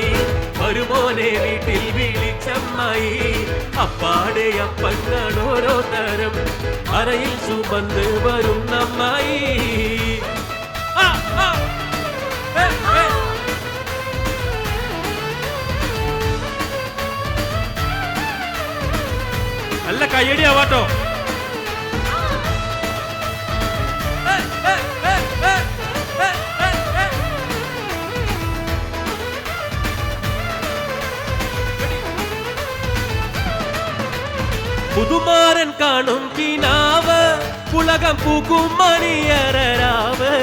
C: മരുമോനെ വീട്ടിൽ വിളിച്ചമ്മായി അപ്പാടെ അപ്പങ്ങൾ ഓരോ തരം അറയിൽ ചുമന്ന് വരുന്നമ്മായി. നല്ല കയ്യടി ആവാട്ടോ. പുതുമാരൻ കാണും കിനാവ് പുളകം പൂക്കും മണിയറാവ്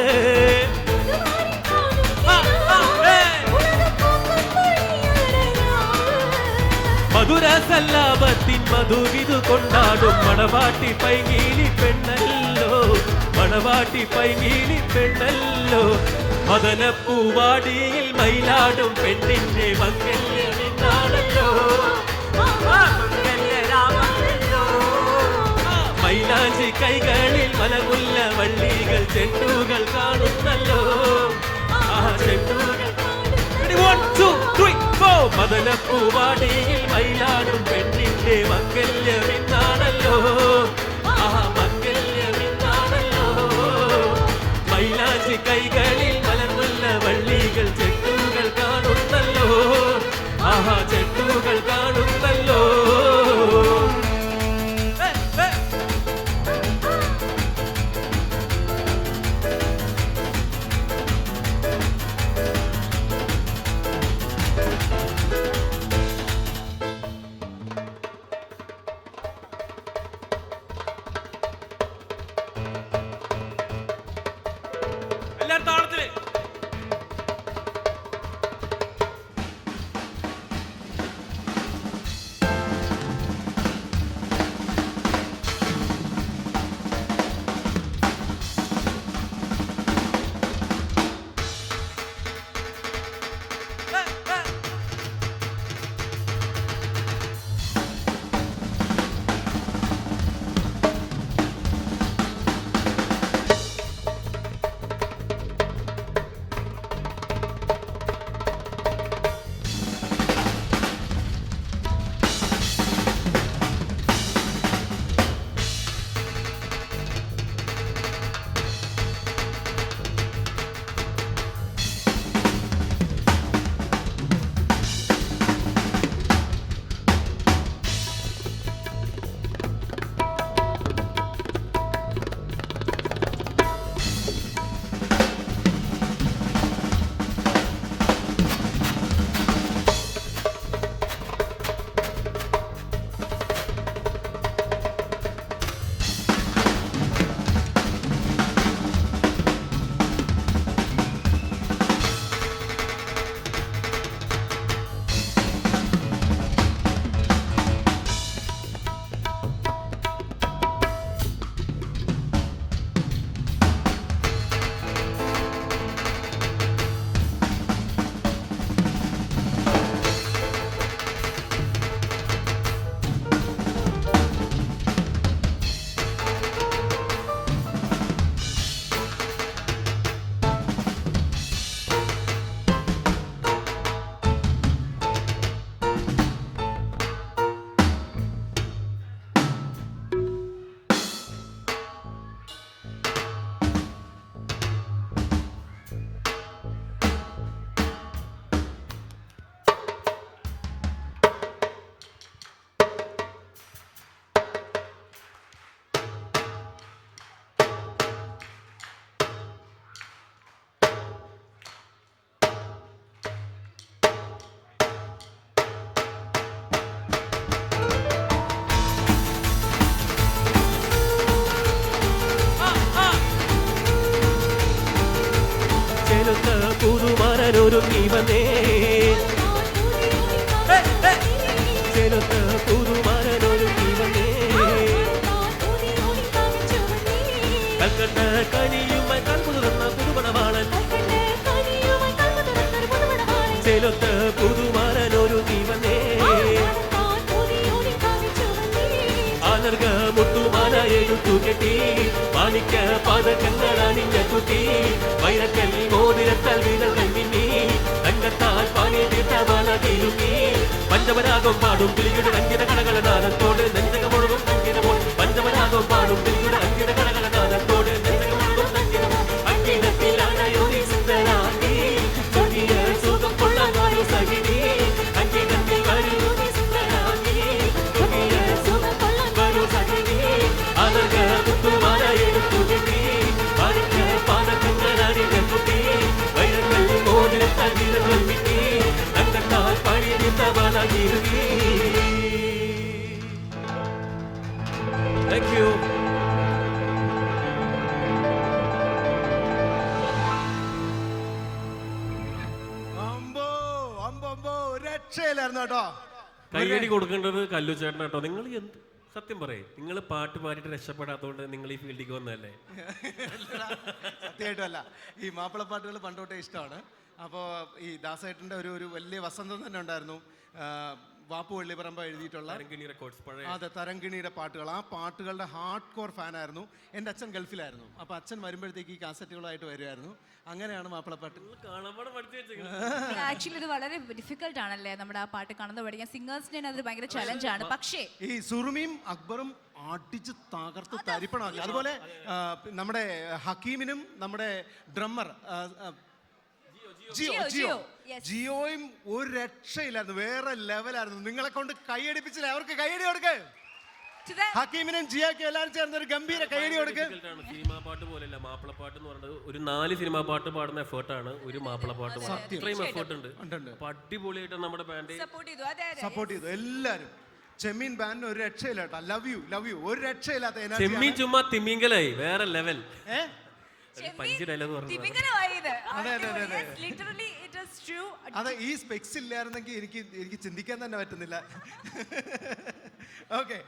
C: മധുര സല്ലാപത്തിൻ മധുവിതു കൊണ്ടാടും മണവാട്ടി പൈങ്ങീലി പെണ്ണല്ലോ മണവാട്ടി പൈങ്ങീലി പെണ്ണല്ലോ മദനപ്പൂവാടിയിൽ മയിലാടും പെണ്ണിന്റെ മംഗല്യമിന്നാണല്ലോ മൈലാഞ്ചി കൈകളിൽ മലമുല്ല വള്ളികൾ ചെണ്ടുകൾ കാണുന്നല്ലോ ആ ചെണ്ടുകൾ മദനപ്പൂവാടിയിൽ മയിലാടും പെണ്ണിന്റെ മംഗല്യമിന്നാണല്ലോ ആ മംഗല്യമിന്നാണല്ലോ മൈലാഞ്ചി കൈകളിൽ മലമുല്ല വള്ളികൾ ചെണ്ടുകൾ കാണുന്നല്ലോ ആഹാ ചെണ്ടുകൾ കാണുന്നല്ലോ. പുതുമരനൊരു നീ വന്നേ ചേലൊത്ത പുതുമരനൊരു നീ വന്നേ കൽക്കണ്ട കനിയുമായി കൽപ്പു തുറന്ന പുതുമണവാളൻ ചേലൊത്ത പുതുമരനൊരു നീ വന്നേ ആനർഗ മുത്തുമാല എടുത്തു കെട്ടി മാണിക്ക പതകങ്ങൾ അണിഞ്ഞ കുട്ടി വൈരക്കൽ മോതിരത്താൽ വീരകൾ മിന്നി തങ്കത്താൽ പാനി തീർത്തവള തിരുങ്ങി പഞ്ചമരാഗം പാടും കിളിയുടെ അങ്കിട കടകള നാദത്തോട് നെഞ്ചകമൊഴുകും അങ്കിടമോ പഞ്ചമരാഗം പാടും കിളിയുടെ അങ്കിട കടകള നാദത്തോട് നെഞ്ചകമൊഴുകും അങ്കിടമോ അങ്കിടത്തിലാണയോ നീ സുന്ദരാണി ചൊല്ലിയ സുഖം കൊള്ളാനൊരു സഹിനി അങ്കിടത്തിൽ വരൂ നീ സുന്ദരാണി ചൊല്ലിയ സുഖം കൊള്ളാനൊരു സഹിനി അനർഗ മുത്തുമാല എടുത്തു കെട്ടി മാണിക്ക പാദകങ്ങൾ അണിഞ്ഞ കുട്ടി വൈരങ്ങൾ മോതിരത്താൽ വീരകൾ മിന്നി തങ്കത്താൽ പാടി തീർത്തവള തിരുങ്ങി. Thank you.
A: അമ്പോ അമ്പോ അമ്പോ രക്ഷയില്ലായിരുന്നു കേട്ടോ.
C: കയ്യടി കൊടുക്കേണ്ടത് കല്ലു ചേട്ടൻ കേട്ടോ. നിങ്ങൾ എന്ത് സത്യം പറയേ, നിങ്ങൾ പാട്ട് പാടിയിട്ട് രക്ഷപ്പെടാത്തതുകൊണ്ട് നിങ്ങൾ ഈ ഫീൽഡിലേക്ക് വന്നതല്ലേ?
A: സത്യമായിട്ടുമല്ല, ഈ മാപ്പിളപ്പാട്ടുകൾ പണ്ടോട്ടേ ഇഷ്ടമാണ്. അപ്പോൾ ഈ ദാസേട്ടൻ്റെ ഒരു വലിയ വസന്തം തന്നെ ഉണ്ടായിരുന്നു. വാപ്പു വെള്ളിപ്പറമ്പ എഴുതിയിട്ടുള്ള
C: തരങ്കിണി റെക്കോർഡ്സ് പഴയ
A: അതെ തരങ്കിണിയുടെ പാട്ടുകൾ, ആ പാട്ടുകളുടെ ഹാർഡ് കോർ ഫാനായിരുന്നു. എൻ്റെ അച്ഛൻ ഗൾഫിലായിരുന്നു. അപ്പോൾ അച്ഛൻ വരുമ്പോഴത്തേക്ക് ഈ കാസറ്റുകളായിട്ട് വരുമായിരുന്നു. അങ്ങനെയാണ് മാപ്പിളപ്പാട്ട്
C: കാണാപ്പാടം പഠിച്ചു വെച്ചേക്കുന്നത്.
B: ആക്ച്വലി ഇത് വളരെ ഡിഫിക്കൽട്ട് ആണല്ലേ നമ്മുടെ ആ പാട്ട് കാണുന്നത് പഠിക്കാൻ. സിംഗേഴ്സിന് അത് ഭയങ്കര ചലഞ്ചാണ്. പക്ഷേ
A: ഈ സുറുമിയും അക്ബറും അടിച്ച് തകർത്ത് തരിപ്പണമാക്കി. അതുപോലെ നമ്മുടെ ഹക്കീമിനും നമ്മുടെ ഡ്രമ്മർ ജിയോയും ഒരു രക്ഷയില്ലായിരുന്നു. വേറെ ലെവലായിരുന്നു. നിങ്ങളെ കൊണ്ട് കൈയടിപ്പിച്ചില്ല. അവർക്ക് കൈയടി കൊടുക്ക്. ഹക്കീമിനും ജിയോക്കും എല്ലാവരും ചേർന്ന് ഒരു ഗംഭീര കൈയടി കൊടുക്ക്.
C: സിനിമാ പാട്ട് പോലെയല്ല മാപ്പിളപ്പാട്ട് എന്ന് പറയുന്നത്. ഒരു 4 സിനിമാ പാട്ട് പാടുന്ന എഫേർട്ടാണ് ഒരു മാപ്പിളപ്പാട്ട്. ഇത്രയും എഫേർട്ട് ഉണ്ട്. അപ്പൊ അടിപൊളിയായിട്ട് നമ്മുടെ ബാൻഡ്
A: സപ്പോർട്ട് ചെയ്തു എല്ലാരും. ചെമ്മീൻ ബാൻഡിന് ഒരു രക്ഷയില്ല കേട്ടോ. ലവ് യു ഒരു രക്ഷയില്ലാത്ത
C: ചെമ്മീൻ ചുമ്മാ തിമിങ്കലായി വേറെ ലെവൽ. പഞ്ച് ഡയലോഗ് പറഞ്ഞു.
A: അതെ, ഈ സ്പെക്സ് ഇല്ലായിരുന്നെങ്കിൽ എനിക്ക് ചിന്തിക്കാൻ തന്നെ പറ്റുന്നില്ല. ഓക്കെ.